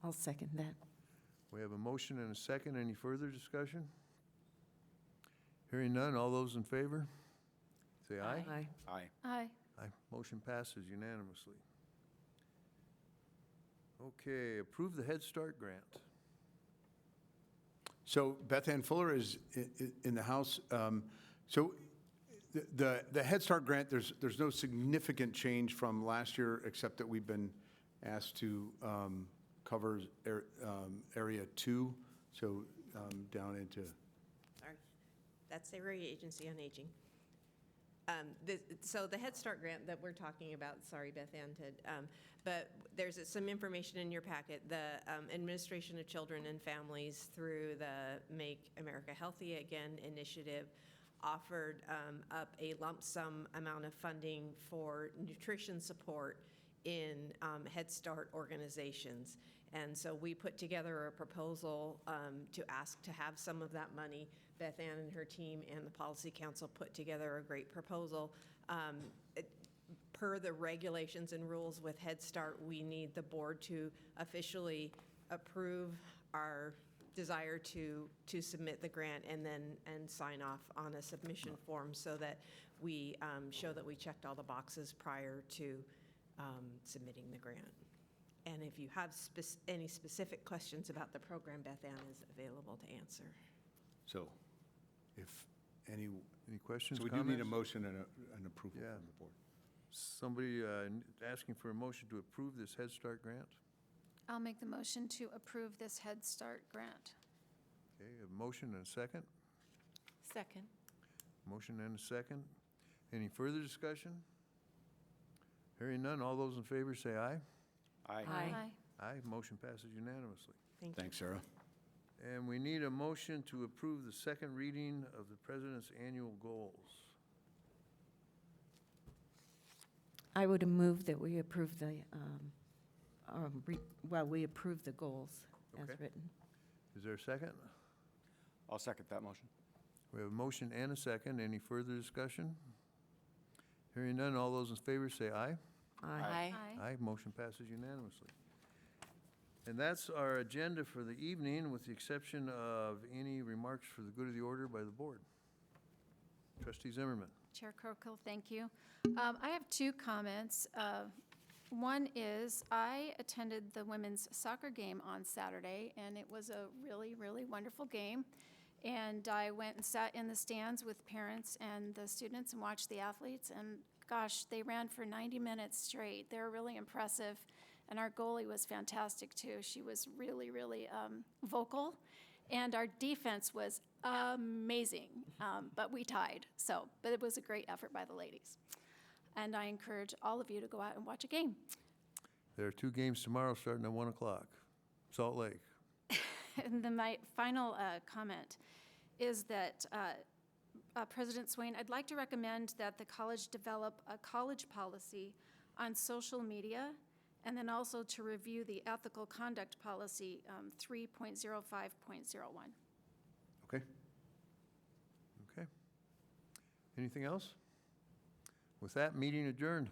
[SPEAKER 14] I'll second that.
[SPEAKER 1] We have a motion and a second. Any further discussion? Hearing none, all those in favor? Say aye.
[SPEAKER 14] Aye.
[SPEAKER 7] Aye.
[SPEAKER 2] Aye.
[SPEAKER 1] Aye. Motion passes unanimously. Okay, approve the Head Start grant.
[SPEAKER 3] So Beth Ann Fuller is in the house. So the Head Start grant, there's no significant change from last year, except that we've been asked to cover Area 2, so down into.
[SPEAKER 17] Sorry, that's Area Agency on Aging. So the Head Start grant that we're talking about, sorry, Beth Ann, but there's some information in your packet. The Administration of Children and Families, through the Make America Healthy Again initiative, offered up a lump sum amount of funding for nutrition support in Head Start organizations. And so we put together a proposal to ask to have some of that money. Beth Ann and her team and the Policy Council put together a great proposal. Per the regulations and rules with Head Start, we need the board to officially approve our desire to submit the grant and sign off on a submission form so that we show that we checked all the boxes prior to submitting the grant. And if you have any specific questions about the program, Beth Ann is available to answer.
[SPEAKER 3] So if any
[SPEAKER 1] questions,
[SPEAKER 3] so we do need a
[SPEAKER 1] comments?
[SPEAKER 3] motion and an approval
[SPEAKER 1] Yeah.
[SPEAKER 3] from the board.
[SPEAKER 1] Somebody asking for a motion to approve this Head Start grant?
[SPEAKER 2] I'll make the motion to approve this Head Start grant.
[SPEAKER 1] Okay, a motion and a second?
[SPEAKER 14] Second.
[SPEAKER 1] Motion and a second. Any further discussion? Hearing none, all those in favor say aye.
[SPEAKER 7] Aye.
[SPEAKER 2] Aye.
[SPEAKER 1] Aye, motion passes unanimously.
[SPEAKER 17] Thank you.
[SPEAKER 3] Thanks, Sarah.
[SPEAKER 1] And we need a motion to approve the second reading of the President's annual goals.
[SPEAKER 14] I would move that we approve we approve the goals as
[SPEAKER 1] Okay.
[SPEAKER 14] written.
[SPEAKER 1] Is there a second?
[SPEAKER 7] I'll second that motion.
[SPEAKER 1] We have a motion and a second. Any further discussion? Hearing none, all those in favor say aye.
[SPEAKER 14] Aye.
[SPEAKER 1] Aye, motion passes unanimously. And that's our agenda for the evening, with the exception of any remarks for the good of the order by the board. Trustee Zimmerman.
[SPEAKER 2] Chair Corkle, thank you. I have two comments. One is I attended the women's soccer game on Saturday, and it was a really, really wonderful game. And I went and sat in the stands with parents and the students and watched the athletes, and gosh, they ran for 90 minutes straight. They were really impressive, and our goalie was fantastic too. She was really, really vocal, and our defense was amazing, but we tied. But it was a great effort by the ladies. And I encourage all of you to go out and watch a game.
[SPEAKER 1] There are 2 games tomorrow starting at 1 o'clock. Salt Lake.
[SPEAKER 2] And then my final comment is that President Swain, I'd like to recommend that the college develop a college policy on social media, and then also to review the ethical conduct policy 3.05.01.
[SPEAKER 1] Okay. Okay. Anything else? With that, meeting adjourned.